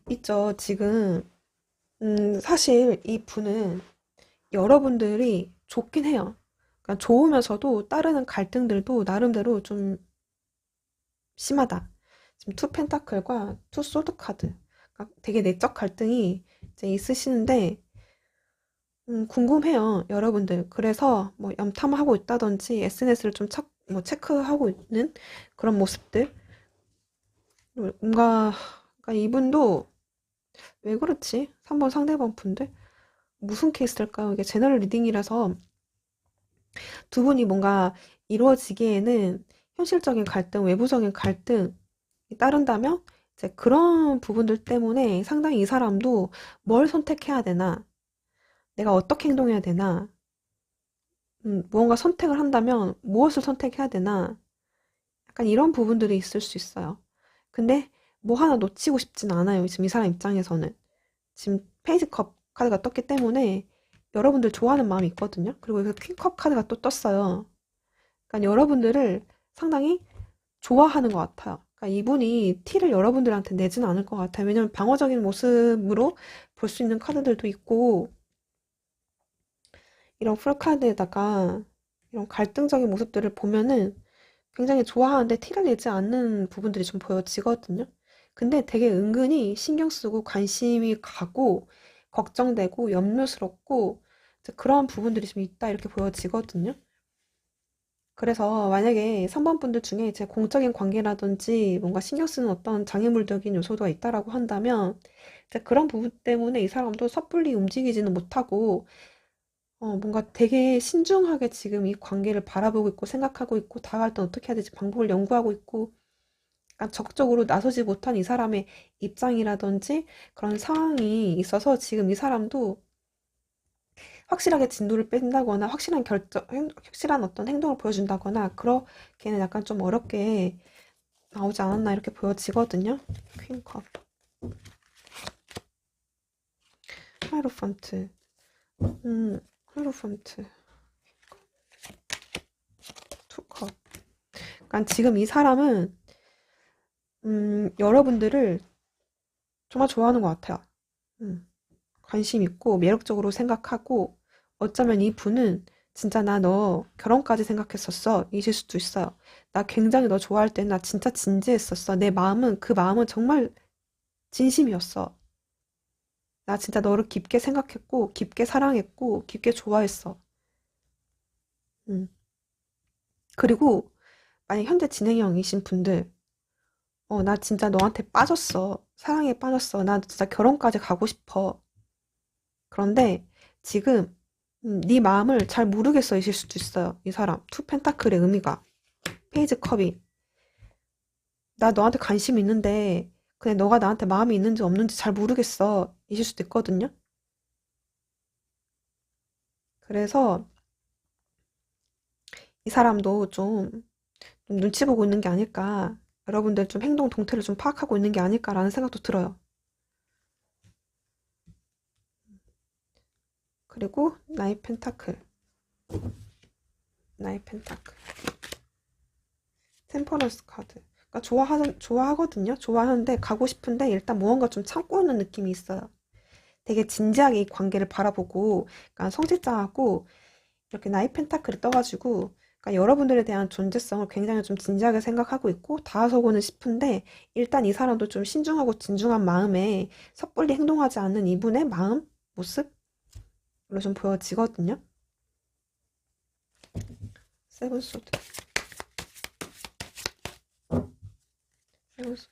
있죠. 지금, 사실 이 분은 여러분들이 좋긴 해요. 그러니까 좋으면서도 따르는 갈등들도 나름대로 좀 심하다. 지금 투 펜타클과 투 소드 카드. 그러니까 되게 내적 갈등이 이제 있으시는데, 궁금해요, 여러분들. 그래서 뭐 염탐하고 있다든지 SNS를 좀 체크하고 있는 그런 모습들. 뭔가, 그러니까 이분도 왜 그렇지? 3번 상대방 분들? 무슨 케이스일까요? 이게 제너럴 리딩이라서 두 분이 뭔가 이루어지기에는 현실적인 갈등, 외부적인 갈등이 따른다면 이제 그런 부분들 때문에 상당히 이 사람도 뭘 선택해야 되나, 내가 어떻게 행동해야 되나, 무언가 선택을 한다면 무엇을 선택해야 되나, 약간 이런 부분들이 있을 수 있어요. 근데 뭐 하나 놓치고 싶진 않아요. 지금 이 사람 입장에서는. 지금 페이지 컵 카드가 떴기 때문에 여러분들 좋아하는 마음이 있거든요. 그리고 여기서 퀸컵 카드가 또 떴어요. 그러니까 여러분들을 상당히 좋아하는 것 같아요. 그러니까 이분이 티를 여러분들한테 내지는 않을 것 같아요. 왜냐면 방어적인 모습으로 볼 수 있는 카드들도 있고, 이런 풀카드에다가 이런 갈등적인 모습들을 보면은 굉장히 좋아하는데 티를 내지 않는 부분들이 좀 보여지거든요. 근데 되게 은근히 신경 쓰고 관심이 가고 걱정되고 염려스럽고 이제 그런 부분들이 좀 있다 이렇게 보여지거든요. 그래서 만약에 3번 분들 중에 제 공적인 관계라든지 뭔가 신경 쓰는 어떤 장애물적인 요소가 있다라고 한다면 이제 그런 부분 때문에 이 사람도 섣불리 움직이지는 못하고 뭔가 되게 신중하게 지금 이 관계를 바라보고 있고 생각하고 있고 다가갈 때 어떻게 해야 될지 방법을 연구하고 있고 약간 적극적으로 나서지 못한 이 사람의 입장이라든지 그런 상황이 있어서 지금 이 사람도 확실하게 진도를 뺀다거나 확실한 어떤 행동을 보여준다거나 그렇게는 약간 좀 어렵게 나오지 않았나 이렇게 보여지거든요. 퀸컵, 하이로판트, 하이로판트, 투컵. 그러니까 지금 이 사람은 여러분들을 정말 좋아하는 것 같아요. 음, 관심 있고 매력적으로 생각하고 어쩌면 이 분은 진짜 나 너 결혼까지 생각했었어 이실 수도 있어요. 나 굉장히 너 좋아할 때 나 진짜 진지했었어. 내 마음은 그 마음은 정말 진심이었어. 나 진짜 너를 깊게 생각했고, 깊게 사랑했고, 깊게 좋아했어. 음. 그리고 만약 현재 진행형이신 분들, 나 진짜 너한테 빠졌어. 사랑에 빠졌어. 나 진짜 결혼까지 가고 싶어. 그런데 지금 네 마음을 잘 모르겠어이실 수도 있어요. 이 사람. 투 펜타클의 의미가. 페이지 컵이. 나 너한테 관심 있는데 그냥 너가 나한테 마음이 있는지 없는지 잘 모르겠어. 이실 수도 있거든요. 그래서 이 사람도 좀 눈치 보고 있는 게 아닐까. 여러분들 좀 행동 동태를 좀 파악하고 있는 게 아닐까라는 생각도 들어요. 그리고 나의 펜타클. 나의 펜타클. 템퍼런스 카드. 그러니까 좋아하거든요. 좋아하는데 가고 싶은데 일단 무언가 좀 참고 있는 느낌이 있어요. 되게 진지하게 이 관계를 바라보고, 그러니까 성직자하고 이렇게 나이 펜타클이 떠가지고, 그러니까 여러분들에 대한 존재성을 굉장히 좀 진지하게 생각하고 있고, 다가서고는 싶은데, 일단 이 사람도 좀 신중하고 진중한 마음에 섣불리 행동하지 않는 이분의 마음, 모습으로 좀 보여지거든요. 세븐 소드. 세븐 소드.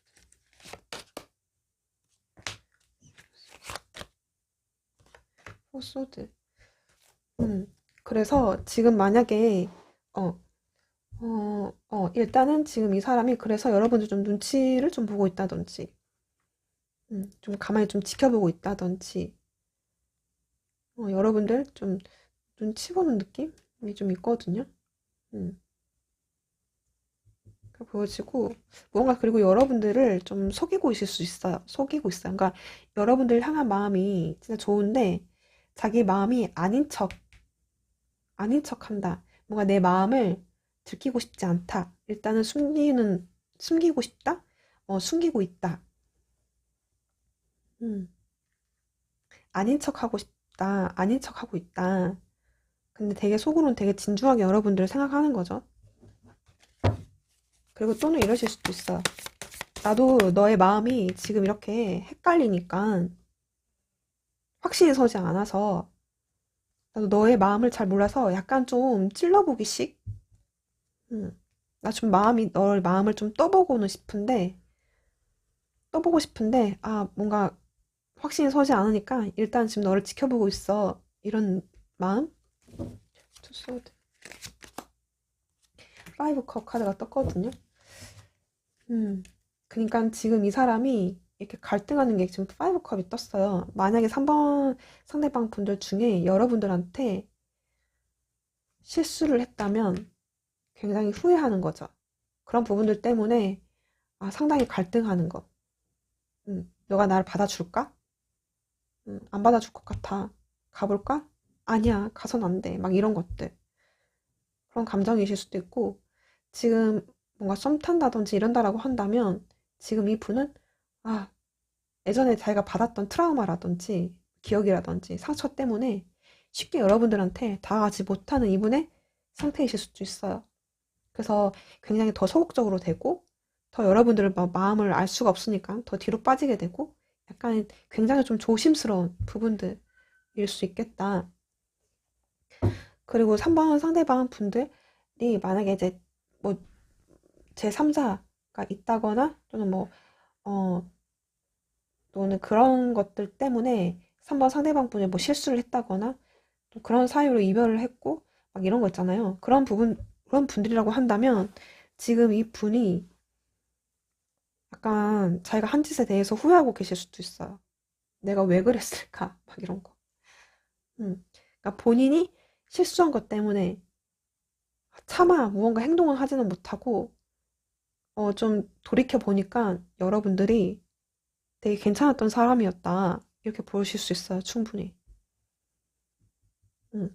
포 소드. 그래서 지금 만약에, 어, 일단은 지금 이 사람이 그래서 여러분들 좀 눈치를 좀 보고 있다든지, 좀 가만히 좀 지켜보고 있다든지, 여러분들 좀 눈치 보는 느낌이 좀 있거든요. 음, 그 보여지고, 뭔가 그리고 여러분들을 좀 속이고 있을 수 있어요. 속이고 있어요. 그러니까 여러분들 향한 마음이 진짜 좋은데, 자기 마음이 아닌 척 한다. 뭔가 내 마음을 들키고 싶지 않다. 일단은 숨기고 싶다? 숨기고 있다. 음, 아닌 척 하고 싶다. 아닌 척 하고 있다. 근데 되게 속으로는 되게 진중하게 여러분들을 생각하는 거죠. 그리고 또는 이러실 수도 있어. 나도 너의 마음이 지금 이렇게 헷갈리니까 확신이 서지 않아서 나도 너의 마음을 잘 몰라서 약간 좀 찔러보기식? 음, 나 좀 너의 마음을 좀 떠보고 싶은데, 뭔가 확신이 서지 않으니까 일단 지금 너를 지켜보고 있어. 이런 마음? 투소드. 파이브 컵 카드가 떴거든요. 음. 그러니까 지금 이 사람이 이렇게 갈등하는 게 지금 파이브 컵이 떴어요. 만약에 3번 상대방 분들 중에 여러분들한테 실수를 했다면 굉장히 후회하는 거죠. 그런 부분들 때문에 상당히 갈등하는 거. 너가 나를 받아줄까? 안 받아줄 것 같아. 가볼까? 아니야, 가선 안 돼. 막 이런 것들. 그런 감정이실 수도 있고, 지금 뭔가 썸 탄다든지 이런다라고 한다면, 지금 이 분은, 아, 예전에 자기가 받았던 트라우마라든지, 기억이라든지, 상처 때문에 쉽게 여러분들한테 다가가지 못하는 이분의 상태이실 수도 있어요. 그래서 굉장히 더 소극적으로 되고, 더 여러분들의 마음을 알 수가 없으니까 더 뒤로 빠지게 되고, 약간 굉장히 좀 조심스러운 부분들일 수 있겠다. 그리고 3번 상대방 분들이 만약에 이제 뭐 제3자가 있다거나 또는 어, 또는 그런 것들 때문에 3번 상대방 분이 뭐 실수를 했다거나 또 그런 사유로 이별을 했고 막 이런 거 있잖아요. 그런 분들이라고 한다면 지금 이 분이 약간 자기가 한 짓에 대해서 후회하고 계실 수도 있어요. 내가 왜 그랬을까? 막 이런 거. 그러니까 본인이 실수한 것 때문에 차마 무언가 행동을 하지는 못하고 좀 돌이켜 보니까 여러분들이 되게 괜찮았던 사람이었다. 이렇게 보실 수 있어요, 충분히. 응.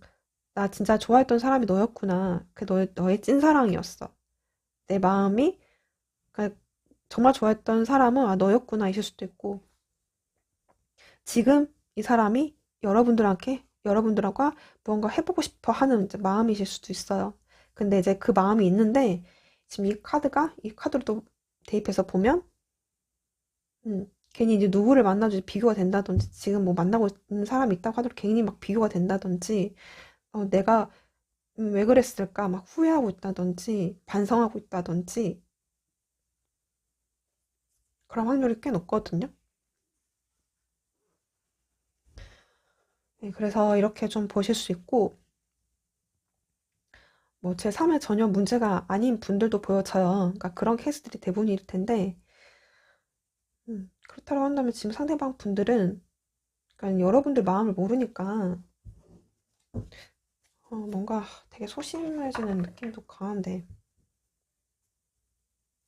나 진짜 좋아했던 사람이 너였구나. 너의 찐사랑이었어. 내 마음이, 그러니까 정말 좋아했던 사람은 너였구나 이실 수도 있고, 지금 이 사람이 여러분들하고 무언가 해보고 싶어 하는 이제 마음이실 수도 있어요. 근데 이제 그 마음이 있는데, 지금 이 카드로 또 대입해서 보면, 음, 괜히 이제 누구를 만나도 비교가 된다든지, 지금 뭐 만나고 있는 사람이 있다고 하더라도 괜히 막 비교가 된다든지, 내가 왜 그랬을까 막 후회하고 있다든지, 반성하고 있다든지, 그런 확률이 꽤 높거든요. 네, 그래서 이렇게 좀 보실 수 있고, 뭐 제 삶에 전혀 문제가 아닌 분들도 보여져요. 그러니까 그런 케이스들이 대부분일 텐데, 그렇다고 한다면 지금 상대방 분들은, 그러니까 여러분들 마음을 모르니까, 뭔가 되게 소심해지는 느낌도 강한데,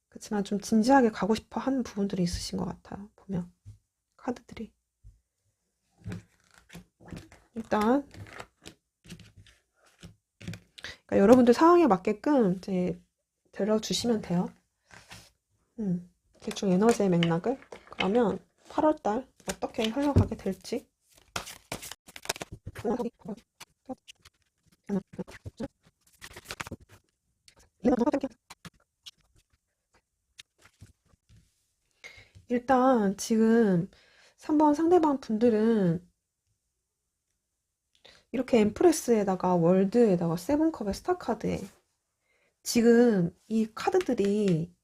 그렇지만 좀 진지하게 가고 싶어 하는 부분들이 있으신 것 같아요. 보면 카드들이. 일단 그러니까 여러분들 상황에 맞게끔 이제 들어주시면 돼요. 대충 에너지의 맥락을. 그러면 8월달 어떻게 흘러가게 될지. 일단 지금 3번 상대방 분들은 이렇게 엠프레스에다가 월드에다가 세븐컵의 스타카드에 지금 이 카드들이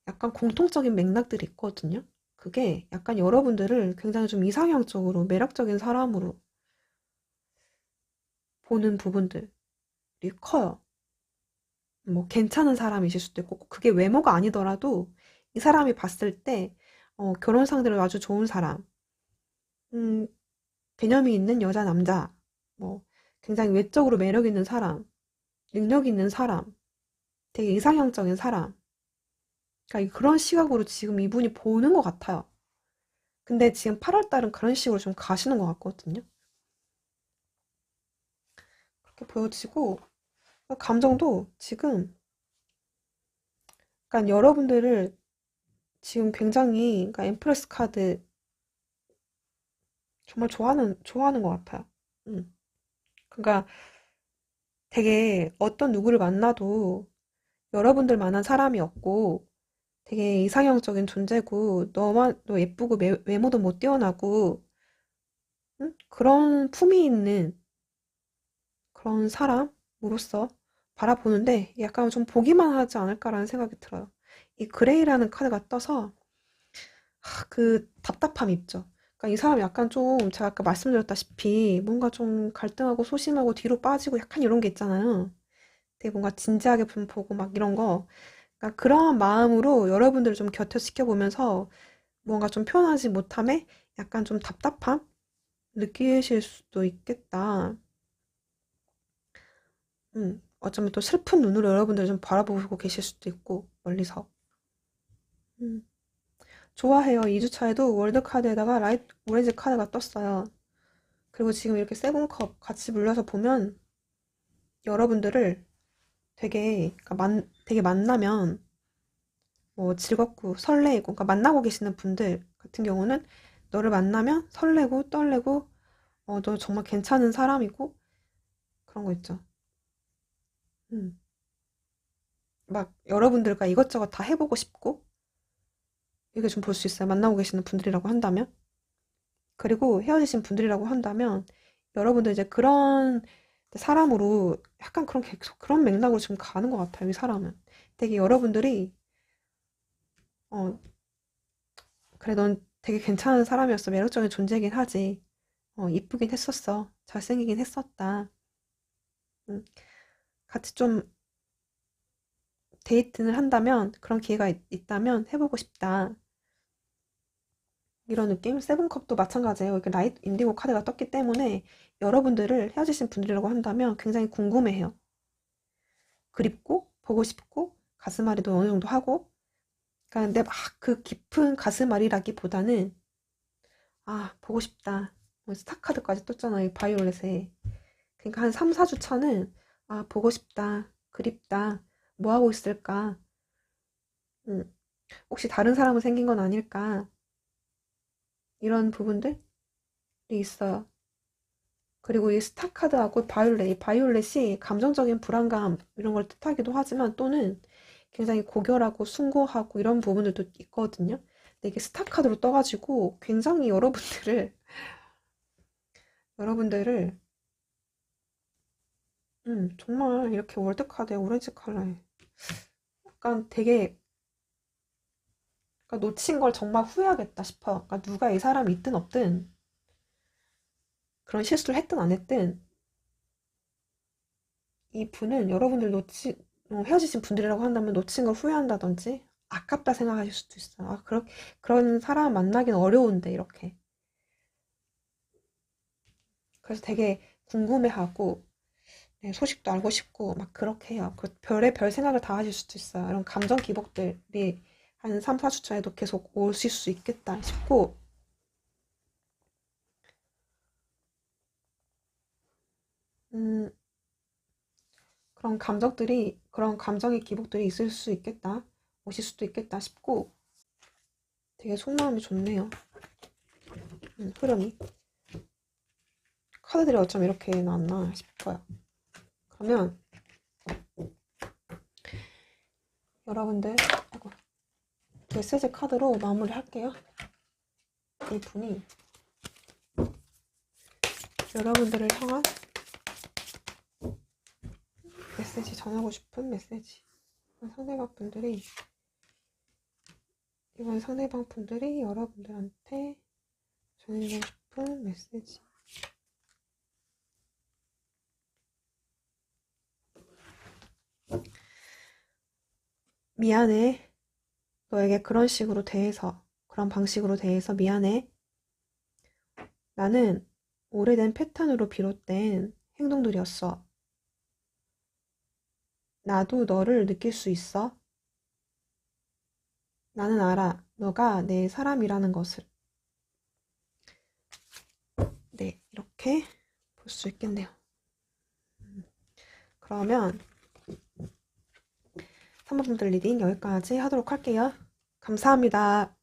약간 공통적인 맥락들이 있거든요. 그게 약간 여러분들을 굉장히 좀 이상형적으로 매력적인 사람으로 보는 부분들이 커요. 뭐 괜찮은 사람이실 수도 있고 그게 외모가 아니더라도 이 사람이 봤을 때 결혼 상대로 아주 좋은 사람, 음, 개념이 있는 여자 남자, 뭐 굉장히 외적으로 매력 있는 사람, 능력 있는 사람, 되게 이상형적인 사람. 그러니까 그런 시각으로 지금 이분이 보는 것 같아요. 근데 지금 8월 달은 그런 식으로 좀 가시는 것 같거든요. 그렇게 보여지고 감정도 지금 그러니까 여러분들을 지금 굉장히 그러니까 엠프레스 카드 정말 좋아하는 것 같아요. 음. 그러니까 되게 어떤 누구를 만나도 여러분들만한 사람이 없고 되게 이상형적인 존재고 너 예쁘고 외모도 못 뛰어나고 그런 품이 있는 그런 사람으로서 바라보는데 약간 좀 보기만 하지 않을까라는 생각이 들어요. 이 그레이라는 카드가 떠서 그 답답함 있죠. 그러니까 이 사람 약간 좀 제가 아까 말씀드렸다시피 뭔가 좀 갈등하고 소심하고 뒤로 빠지고 약간 이런 게 있잖아요. 되게 뭔가 진지하게 보고 막 이런 거. 그러니까 그런 마음으로 여러분들을 좀 곁에 지켜보면서 뭔가 좀 표현하지 못함에 약간 좀 답답함 느끼실 수도 있겠다. 어쩌면 또 슬픈 눈으로 여러분들을 좀 바라보고 계실 수도 있고 멀리서. 음, 좋아해요. 2주차에도 월드카드에다가 라이트 오렌지 카드가 떴어요. 그리고 지금 이렇게 세븐컵 같이 물려서 보면 여러분들을 그러니까 되게 만나면 뭐 즐겁고 설레이고, 그러니까 만나고 계시는 분들 같은 경우는 너를 만나면 설레고 떨리고, 너 정말 괜찮은 사람이고, 그런 거 있죠. 음, 막 여러분들과 이것저것 다 해보고 싶고, 이게 좀 볼 수 있어요. 만나고 계시는 분들이라고 한다면. 그리고 헤어지신 분들이라고 한다면, 여러분들 이제 그런 사람으로 약간 계속 그런 맥락으로 지금 가는 것 같아요. 이 사람은. 되게 여러분들이, 어, 그래, 넌 되게 괜찮은 사람이었어. 매력적인 존재이긴 하지. 이쁘긴 했었어. 잘생기긴 했었다. 음, 같이 좀 데이트를 한다면, 그런 기회가 있다면 해보고 싶다. 이런 느낌? 세븐컵도 마찬가지예요. 이렇게 라이트 인디고 카드가 떴기 때문에 여러분들을 헤어지신 분들이라고 한다면 굉장히 궁금해해요. 그립고, 보고 싶고, 가슴앓이도 어느 정도 하고. 그러니까 근데 막 그 깊은 가슴앓이라기보다는, 보고 싶다. 뭐 스타카드까지 떴잖아요. 바이올렛에. 그러니까 한 3, 4주 차는 보고 싶다. 그립다. 뭐 하고 있을까? 음, 혹시 다른 사람은 생긴 건 아닐까? 이런 부분들이 있어요. 그리고 이 스타카드하고 바이올렛, 이 바이올렛이 감정적인 불안감 이런 걸 뜻하기도 하지만 또는 굉장히 고결하고 숭고하고 이런 부분들도 있거든요. 근데 이게 스타 카드로 떠가지고 굉장히 여러분들을 정말 이렇게 월드 카드에 오렌지 컬러에 약간 되게 그러니까 놓친 걸 정말 후회하겠다 싶어요. 그러니까 누가 이 사람이 있든 없든 그런 실수를 했든 안 했든 이 분은 여러분들 헤어지신 분들이라고 한다면 놓친 걸 후회한다든지 아깝다 생각하실 수도 있어요. 아, 그런 사람 만나기는 어려운데 이렇게. 그래서 되게 궁금해하고 네, 소식도 알고 싶고 막 그렇게 해요. 그 별의 별 생각을 다 하실 수도 있어요. 이런 감정 기복들이 한 3, 4주차에도 계속 오실 수 있겠다 싶고 음, 그런 감정의 기복들이 있을 수 있겠다. 오실 수도 있겠다 싶고 되게 속마음이 좋네요. 흐름이. 카드들이 어쩜 이렇게 나왔나 싶어요. 그러면 여러분들 아이고, 메시지 카드로 마무리 할게요. 이 분이 여러분들을 향한 메시지 전하고 싶은 메시지. 이번 상대방 분들이 여러분들한테 전해주고 싶은 메시지. 미안해. 너에게 그런 방식으로 대해서 미안해. 나는 오래된 패턴으로 비롯된 행동들이었어. 나도 너를 느낄 수 있어. 나는 알아. 너가 내 사람이라는 것을. 네, 이렇게 볼 수 있겠네요. 그러면 3번 분들 리딩 여기까지 하도록 할게요. 감사합니다.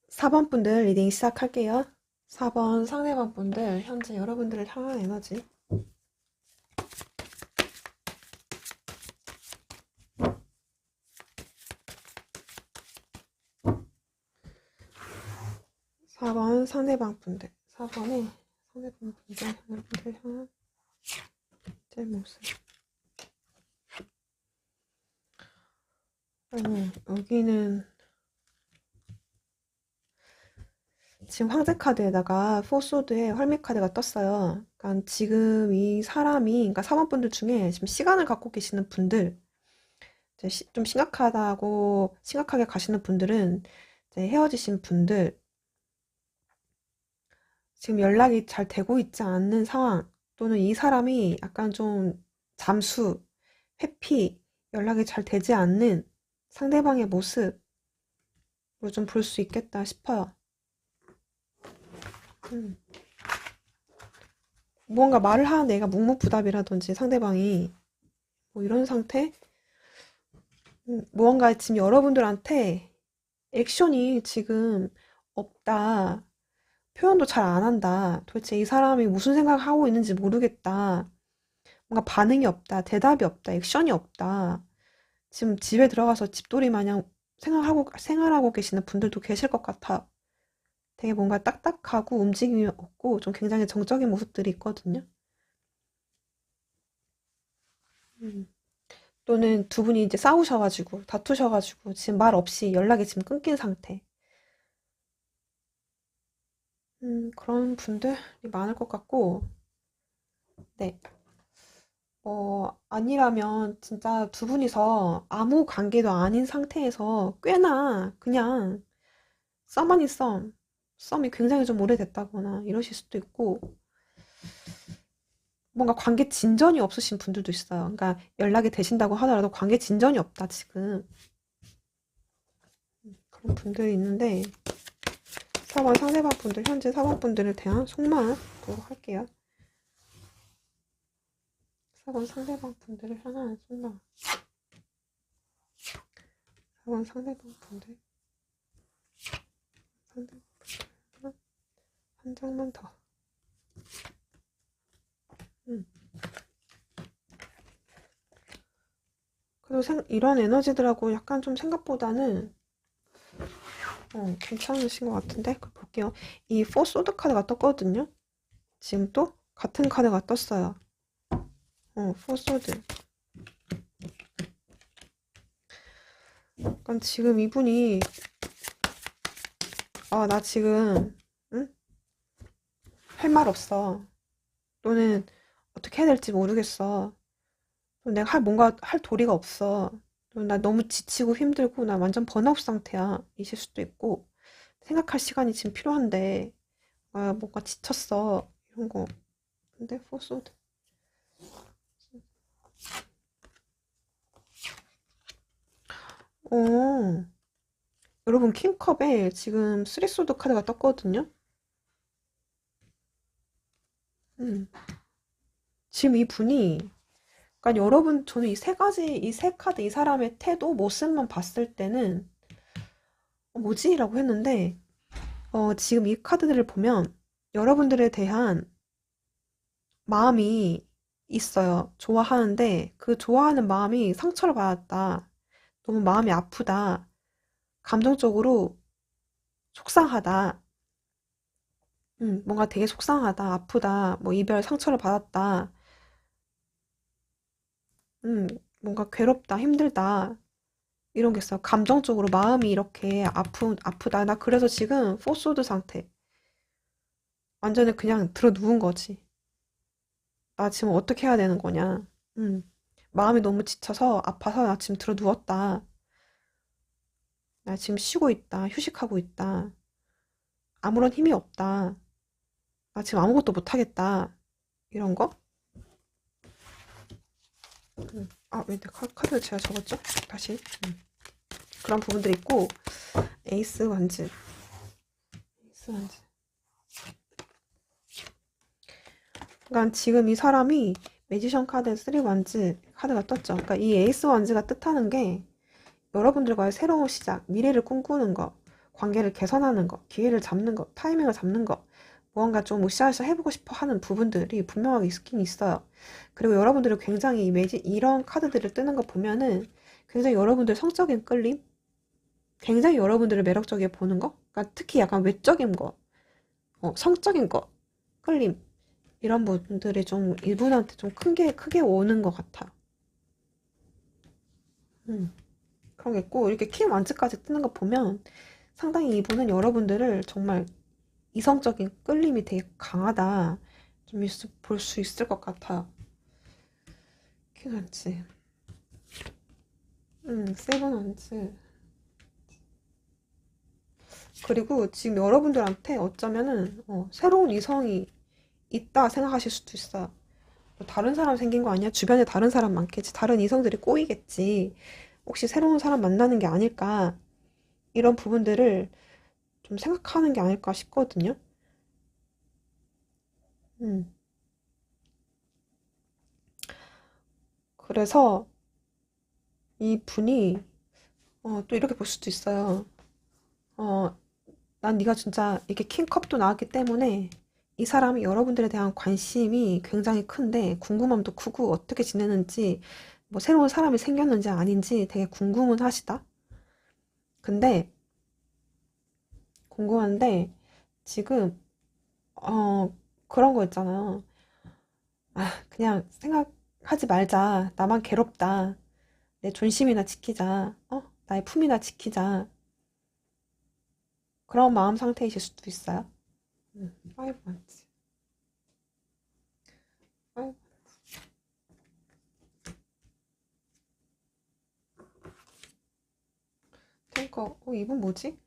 4번 분들 리딩 시작할게요. 4번 상대방 분들 현재 여러분들을 향한 에너지. 4번 상대방 분들. 4번의 상대방 분들 여러분들 향한 제 모습. 여기는 지금 황제 카드에다가 포소드에 헐밋 카드가 떴어요. 그러니까 지금 이 사람이, 그러니까 사원분들 중에 지금 시간을 갖고 계시는 분들, 이제 좀 심각하게 가시는 분들은 이제 헤어지신 분들, 지금 연락이 잘 되고 있지 않는 상황, 또는 이 사람이 약간 좀 잠수, 회피, 연락이 잘 되지 않는 상대방의 모습으로 좀 볼 수 있겠다 싶어요. 음. 무언가 말을 하는 애가 묵묵부답이라든지 상대방이 뭐 이런 상태? 무언가 지금 여러분들한테 액션이 지금 없다. 표현도 잘 안 한다. 도대체 이 사람이 무슨 생각을 하고 있는지 모르겠다. 뭔가 반응이 없다. 대답이 없다. 액션이 없다. 지금 집에 들어가서 집돌이 마냥 생활하고 계시는 분들도 계실 것 같아. 되게 뭔가 딱딱하고 움직임이 없고 좀 굉장히 정적인 모습들이 있거든요. 음. 또는 두 분이 이제 싸우셔가지고, 다투셔가지고, 지금 말 없이 연락이 지금 끊긴 상태. 그런 분들이 많을 것 같고, 네. 아니라면 진짜 두 분이서 아무 관계도 아닌 상태에서 꽤나 그냥 썸 아닌 썸이 굉장히 좀 오래됐다거나 이러실 수도 있고, 뭔가 관계 진전이 없으신 분들도 있어요. 그러니까 연락이 되신다고 하더라도 관계 진전이 없다, 지금. 그런 분들이 있는데, 4번 상대방 분들, 현재 4번 분들에 대한 속마음 보도록 할게요. 4번 상대방 분들을 향한 속마음. 4번 상대방 분들, 상대방 분들, 한 장만 더. 음. 그래도 이런 에너지들하고 약간 좀 생각보다는 괜찮으신 것 같은데? 볼게요. 이 포소드 카드가 떴거든요. 지금 또 같은 카드가 떴어요. 포소드. 약간 지금 이분이 나 지금 응? 할 말 없어. 또는 어떻게 해야 될지 모르겠어. 내가 뭔가 할 도리가 없어. 나 너무 지치고 힘들고 나 완전 번아웃 상태야. 이실 수도 있고 생각할 시간이 지금 필요한데 뭔가 지쳤어. 이런 거. 근데 포소드. 어, 여러분 킹컵에 지금 쓰리소드 카드가 떴거든요. 음, 지금 이 분이 그러니까 여러분 저는 이 세 가지 이 세 카드 이 사람의 태도 모습만 봤을 때는 뭐지라고 했는데 지금 이 카드들을 보면 여러분들에 대한 마음이 있어요. 좋아하는데 그 좋아하는 마음이 상처를 받았다. 너무 마음이 아프다. 감정적으로 속상하다. 뭔가 되게 속상하다. 아프다. 뭐 이별 상처를 받았다. 뭔가 괴롭다. 힘들다. 이런 게 있어요. 감정적으로 마음이 이렇게 아프다. 나 그래서 지금 포소드 상태. 완전히 그냥 들어 누운 거지. 나 지금 어떻게 해야 되는 거냐. 음. 마음이 너무 지쳐서 아파서 나 지금 들어 누웠다. 나 지금 쉬고 있다. 휴식하고 있다. 아무런 힘이 없다. 나 지금 아무것도 못 하겠다. 이런 거? 왜 내 카드 제가 적었죠? 다시. 그런 부분들이 있고, 에이스 완즈. 에이스 완즈. 그러니까 지금 이 사람이 매지션 카드 3 완즈 카드가 떴죠. 그러니까 이 에이스 완즈가 뜻하는 게 여러분들과의 새로운 시작, 미래를 꿈꾸는 거, 관계를 개선하는 거, 기회를 잡는 거, 타이밍을 잡는 거, 무언가 좀 으쌰으쌰 해보고 싶어 하는 부분들이 분명하게 있긴 있어요. 그리고 여러분들이 굉장히 이런 카드들을 뜨는 거 보면은 굉장히 여러분들 성적인 끌림, 굉장히 여러분들을 매력적이게 보는 거, 그러니까 특히 약간 외적인 거, 성적인 거, 끌림, 이런 분들이 좀 이분한테 좀 크게 오는 것 같아요. 음, 그런 게 있고, 이렇게 키 완즈까지 뜨는 거 보면 상당히 이분은 여러분들을 정말 이성적인 끌림이 되게 강하다. 좀 볼 수 있을 것 같아요. 키 완즈. 세븐 완즈. 그리고 지금 여러분들한테 어쩌면은 새로운 이성이 있다 생각하실 수도 있어요. 뭐 다른 사람 생긴 거 아니야? 주변에 다른 사람 많겠지. 다른 이성들이 꼬이겠지. 혹시 새로운 사람 만나는 게 아닐까? 이런 부분들을 좀 생각하는 게 아닐까 싶거든요. 음. 그래서 이 분이 또 이렇게 볼 수도 있어요. 어, 난 네가 진짜 이렇게 킹컵도 나왔기 때문에 이 사람이 여러분들에 대한 관심이 굉장히 큰데 궁금함도 크고 어떻게 지내는지 뭐 새로운 사람이 생겼는지 아닌지 되게 궁금은 하시다. 근데 궁금한데 지금 그런 거 있잖아요. 그냥 생각하지 말자. 나만 괴롭다. 내 존심이나 지키자. 나의 품이나 지키자. 그런 마음 상태이실 수도 있어요. 5 원즈. 5. 탱커. 이분 뭐지?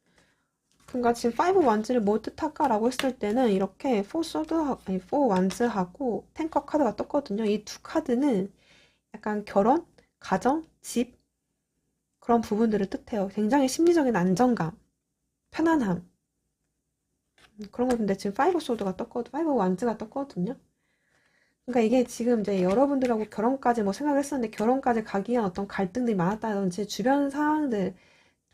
그러니까 지금 5 완즈를 뭐 뜻할까라고 했을 때는 이렇게 4 소드, 아니 4 완즈하고 탱커 카드가 떴거든요. 이 두 카드는 약간 결혼, 가정, 집 그런 부분들을 뜻해요. 굉장히 심리적인 안정감, 편안함 그런 건데 지금 5 소드가 떴거든, 5 완즈가 떴거든요. 그러니까 이게 지금 이제 여러분들하고 결혼까지 뭐 생각을 했었는데 결혼까지 가기 위한 어떤 갈등들이 많았다든지 주변 상황들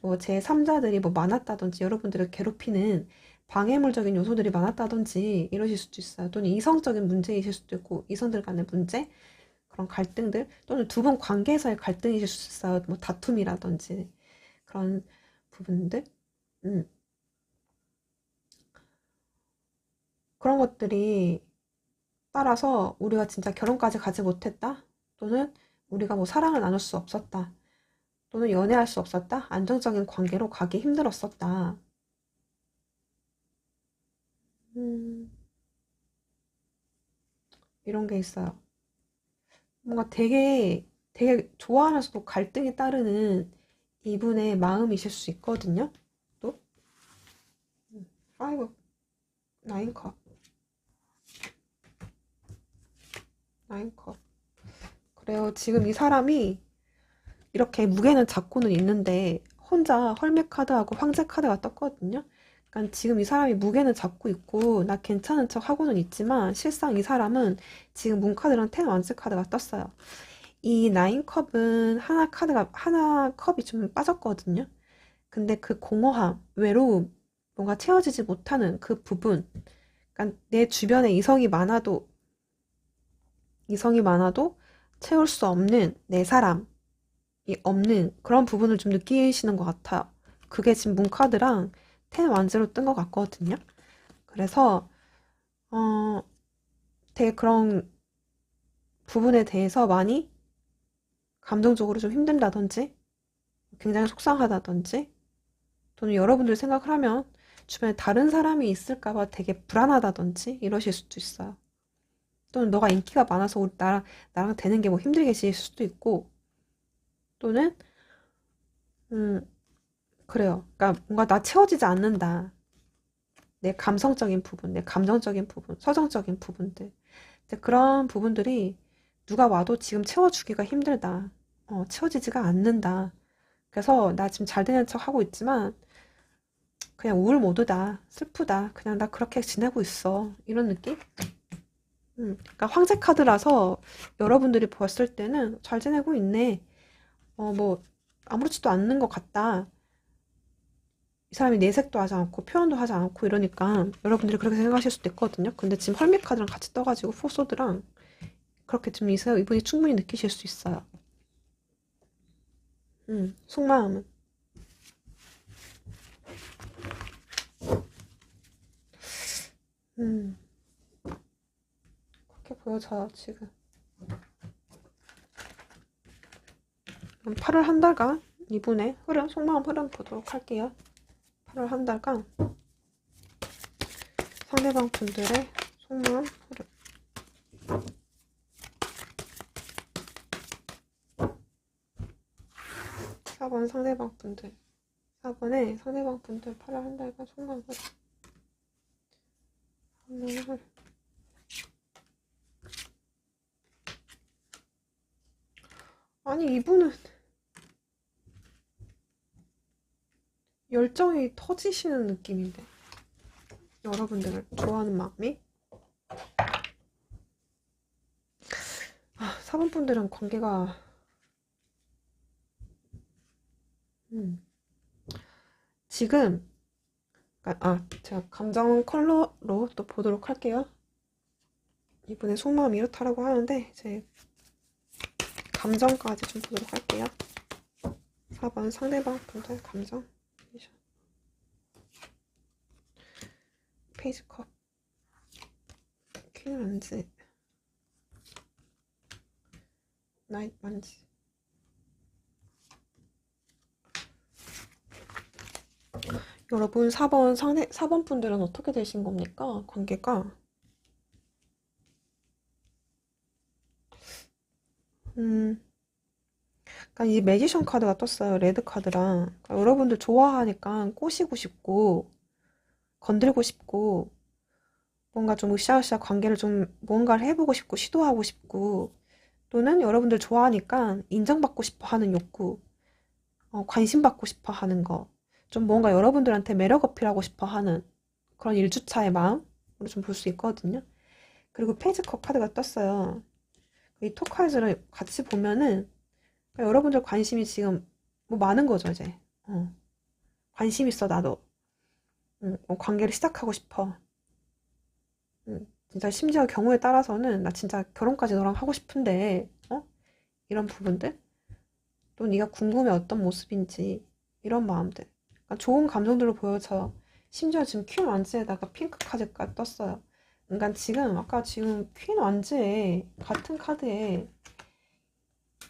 뭐 제3자들이 뭐 많았다든지 여러분들을 괴롭히는 방해물적인 요소들이 많았다든지 이러실 수도 있어요. 또는 이성적인 문제이실 수도 있고 이성들 간의 문제 그런 갈등들 또는 두 분 관계에서의 갈등이실 수 있어요. 뭐 다툼이라든지 그런 부분들 그런 것들이 따라서 우리가 진짜 결혼까지 가지 못했다 또는 우리가 뭐 사랑을 나눌 수 없었다 또는 연애할 수 없었다 안정적인 관계로 가기 힘들었었다 이런 게 있어요. 뭔가 되게 좋아하면서도 갈등이 따르는 이분의 마음이실 수 있거든요. 또 5, 9컵, 9컵. 그래요. 지금 이 사람이 이렇게 무게는 잡고는 있는데 혼자 헐메 카드하고 황제 카드가 떴거든요. 그러니까 지금 이 사람이 무게는 잡고 있고 나 괜찮은 척 하고는 있지만 실상 이 사람은 지금 문 카드랑 텐 완즈 카드가 떴어요. 이 9컵은 하나 컵이 좀 빠졌거든요. 근데 그 공허함, 외로움, 뭔가 채워지지 못하는 그 부분, 그러니까 내 주변에 이성이 많아도 채울 수 없는 내 사람이 없는 그런 부분을 좀 느끼시는 것 같아요. 그게 지금 문카드랑 텐 완즈로 뜬 것 같거든요. 그래서 어, 되게 그런 부분에 대해서 많이 감정적으로 좀 힘든다든지 굉장히 속상하다든지 또는 여러분들 생각을 하면 주변에 다른 사람이 있을까봐 되게 불안하다든지 이러실 수도 있어요. 또는 너가 인기가 많아서 나랑 되는 게 뭐 힘들게 지실 수도 있고 또는 음 그래요. 그러니까 뭔가 나 채워지지 않는다. 내 감성적인 부분, 내 감정적인 부분, 서정적인 부분들 이제 그런 부분들이 누가 와도 지금 채워주기가 힘들다. 채워지지가 않는다. 그래서 나 지금 잘 되는 척 하고 있지만 그냥 우울 모드다. 슬프다. 그냥 나 그렇게 지내고 있어. 이런 느낌? 그러니까 황제 카드라서 여러분들이 보았을 때는 잘 지내고 있네. 뭐 아무렇지도 않는 것 같다. 이 사람이 내색도 하지 않고 표현도 하지 않고 이러니까 여러분들이 그렇게 생각하실 수도 있거든요. 근데 지금 헐미 카드랑 같이 떠가지고 포소드랑 그렇게 좀 이분이 충분히 느끼실 수 있어요. 속마음은. 음, 그렇게 보여져요, 지금. 그럼 8월 한 달간 이분의 흐름, 속마음 흐름 보도록 할게요. 8월 한 달간 상대방 분들의 속마음 흐름. 4번 상대방 분들. 4번에 상대방 분들 8월 한 달간 속마음 흐름. 아니, 이분은 열정이 터지시는 느낌인데. 여러분들을 좋아하는 마음이. 4번 분들은 관계가 지금 제가 감정 컬러로 또 보도록 할게요. 이분의 속마음이 이렇다라고 하는데 제 감정까지 좀 보도록 할게요. 4번 상대방 분들 감정 페이지 컵 퀸 완즈 나이트 완즈 여러분 4번 분들은 어떻게 되신 겁니까? 관계가. 음, 그러니까 이 매지션 카드가 떴어요. 레드 카드랑. 그러니까 여러분들 좋아하니까 꼬시고 싶고, 건들고 싶고, 뭔가 좀 으쌰으쌰 관계를 좀 뭔가를 해보고 싶고, 시도하고 싶고, 또는 여러분들 좋아하니까 인정받고 싶어 하는 욕구, 관심 받고 싶어 하는 거, 좀 뭔가 여러분들한테 매력 어필하고 싶어 하는 그런 일주차의 마음으로 좀 볼 수 있거든요. 그리고 페이지 컵 카드가 떴어요. 이 토카이즈를 같이 보면은 여러분들 관심이 지금 뭐 많은 거죠, 이제. 관심 있어, 나도. 관계를 시작하고 싶어. 진짜 심지어 경우에 따라서는 나 진짜 결혼까지 너랑 하고 싶은데, 이런 부분들? 또 네가 궁금해 어떤 모습인지 이런 마음들. 그러니까 좋은 감정들로 보여져. 심지어 지금 퀸 완즈에다가 핑크 카드가 떴어요. 그러니까 지금 퀸 완즈에 같은 카드에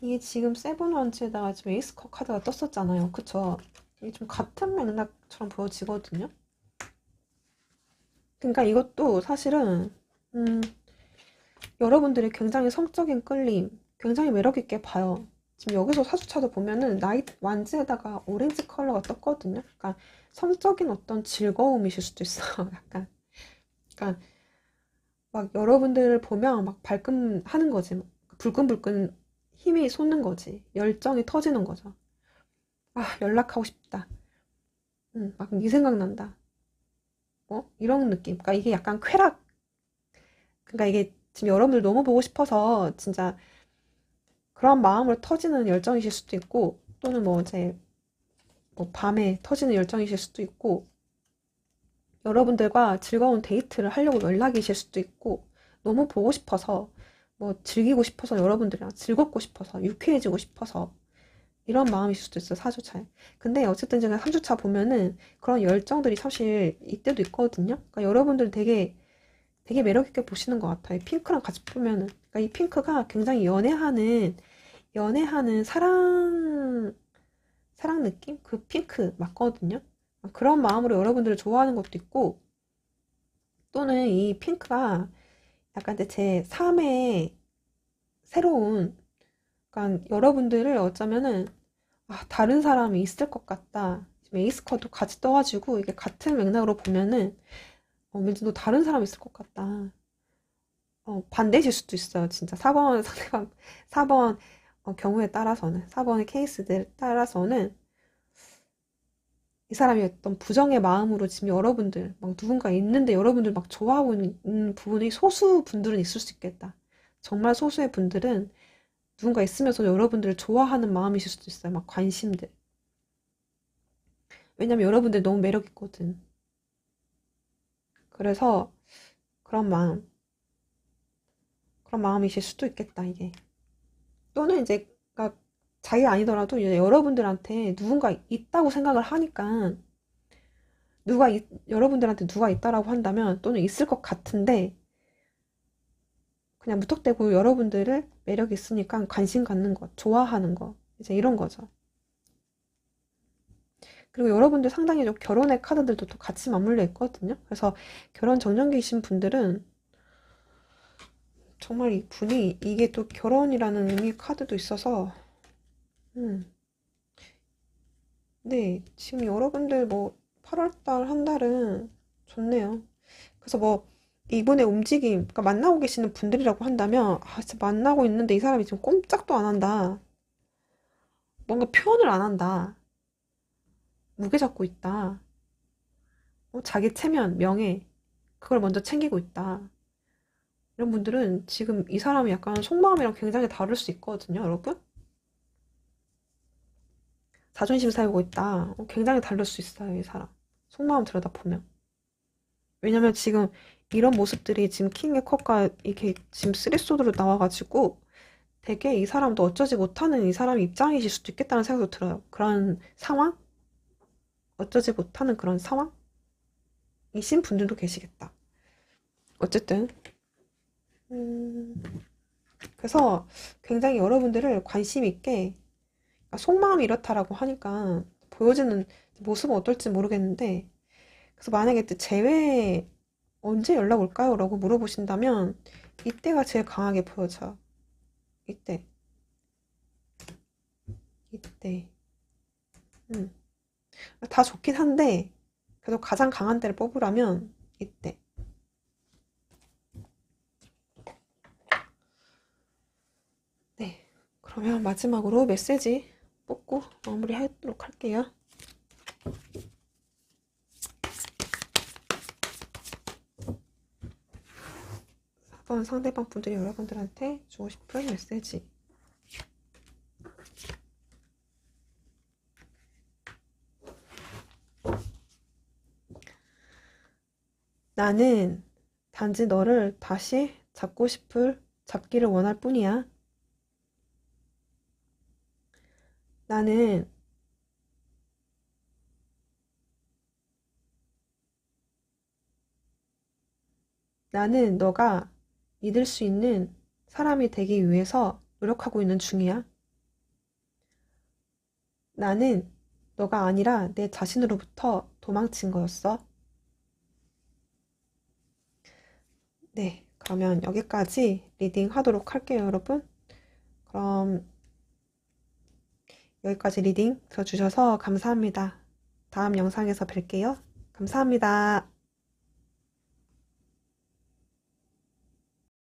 이게 지금 세븐 완즈에다가 지금 에이스 컵 카드가 떴었잖아요. 그쵸? 이게 좀 같은 맥락처럼 보여지거든요. 그러니까 이것도 사실은 음, 여러분들이 굉장히 성적인 끌림, 굉장히 매력있게 봐요. 지금 여기서 사주차도 보면은 나이트 완즈에다가 오렌지 컬러가 떴거든요. 그러니까 성적인 어떤 즐거움이실 수도 있어요. 약간. 그러니까 막 여러분들을 보면 막 발끈하는 거지. 막 불끈불끈 힘이 솟는 거지. 열정이 터지는 거죠. 아, 연락하고 싶다. 막 네 생각난다. 이런 느낌. 그러니까 이게 약간 쾌락. 그러니까 이게 지금 여러분들 너무 보고 싶어서 진짜 그런 마음으로 터지는 열정이실 수도 있고, 또는 뭐 이제 뭐 밤에 터지는 열정이실 수도 있고, 여러분들과 즐거운 데이트를 하려고 연락이실 수도 있고, 너무 보고 싶어서 뭐 즐기고 싶어서 여러분들이랑 즐겁고 싶어서 유쾌해지고 싶어서 이런 마음이실 수도 있어요. 4주차에. 근데 어쨌든 제가 3주차 보면은 그런 열정들이 사실 이때도 있거든요. 그러니까 여러분들 되게 매력있게 보시는 것 같아요. 핑크랑 같이 보면은. 그러니까 이 핑크가 굉장히 연애하는 사랑 느낌? 그 핑크 맞거든요. 그런 마음으로 여러분들을 좋아하는 것도 있고, 또는 이 핑크가 약간 제 3의 새로운, 그러니까 여러분들을 어쩌면은, 다른 사람이 있을 것 같다. 지금 에이스커도 같이 떠가지고, 이게 같은 맥락으로 보면은, 왠지 너 다른 사람 있을 것 같다. 반대실 수도 있어요. 진짜 4번 상대방, 4번 경우에 따라서는, 4번의 케이스들 따라서는, 이 사람이 어떤 부정의 마음으로 지금 여러분들 막 누군가 있는데 여러분들 막 좋아하고 있는 부분이 소수 분들은 있을 수 있겠다. 정말 소수의 분들은 누군가 있으면서 여러분들을 좋아하는 마음이실 수도 있어요. 막 관심들. 왜냐면 여러분들 너무 매력 있거든. 그래서 그런 마음, 그런 마음이실 수도 있겠다, 이게. 또는 이제 그러니까 자기가 아니더라도 이제 여러분들한테 누군가 있다고 생각을 하니까 여러분들한테 누가 있다라고 한다면 또는 있을 것 같은데 그냥 무턱대고 여러분들을 매력 있으니까 관심 갖는 것, 좋아하는 것, 이제 이런 거죠. 그리고 여러분들 상당히 좀 결혼의 카드들도 또 같이 맞물려 있거든요. 그래서 결혼 정년기이신 분들은 정말 이 분이 이게 또 결혼이라는 의미 카드도 있어서 음, 네, 지금 여러분들 뭐 8월달 한 달은 좋네요. 그래서 뭐 이분의 움직임, 그러니까 만나고 계시는 분들이라고 한다면 진짜 만나고 있는데 이 사람이 지금 꼼짝도 안 한다. 뭔가 표현을 안 한다. 무게 잡고 있다. 자기 체면, 명예, 그걸 먼저 챙기고 있다. 이런 분들은 지금 이 사람이 약간 속마음이랑 굉장히 다를 수 있거든요, 여러분? 자존심 세우고 있다. 굉장히 다를 수 있어요, 이 사람. 속마음 들여다보면. 왜냐면 지금 이런 모습들이 지금 킹의 컵과 이렇게 지금 쓰리소드로 나와가지고 되게 이 사람도 어쩌지 못하는 이 사람 입장이실 수도 있겠다는 생각도 들어요. 그런 상황? 어쩌지 못하는 그런 상황이신 분들도 계시겠다. 어쨌든 음, 그래서 굉장히 여러분들을 관심 있게 속마음이 이렇다라고 하니까 보여지는 모습은 어떨지 모르겠는데, 그래서 만약에 또 재회 언제 연락 올까요? 라고 물어보신다면, 이때가 제일 강하게 보여져요. 이때. 이때. 음. 다 좋긴 한데, 그래도 가장 강한 때를 뽑으라면, 이때. 네. 그러면 마지막으로 메시지 뽑고 마무리하도록 할게요. 4번 상대방 분들이 여러분들한테 주고 싶은 메시지. 나는 단지 너를 다시 잡기를 원할 뿐이야. 나는 너가 믿을 수 있는 사람이 되기 위해서 노력하고 있는 중이야. 나는 너가 아니라 내 자신으로부터 도망친 거였어. 네, 그러면 여기까지 리딩 하도록 할게요, 여러분. 그럼 여기까지 리딩 들어주셔서 감사합니다. 다음 영상에서 뵐게요. 감사합니다.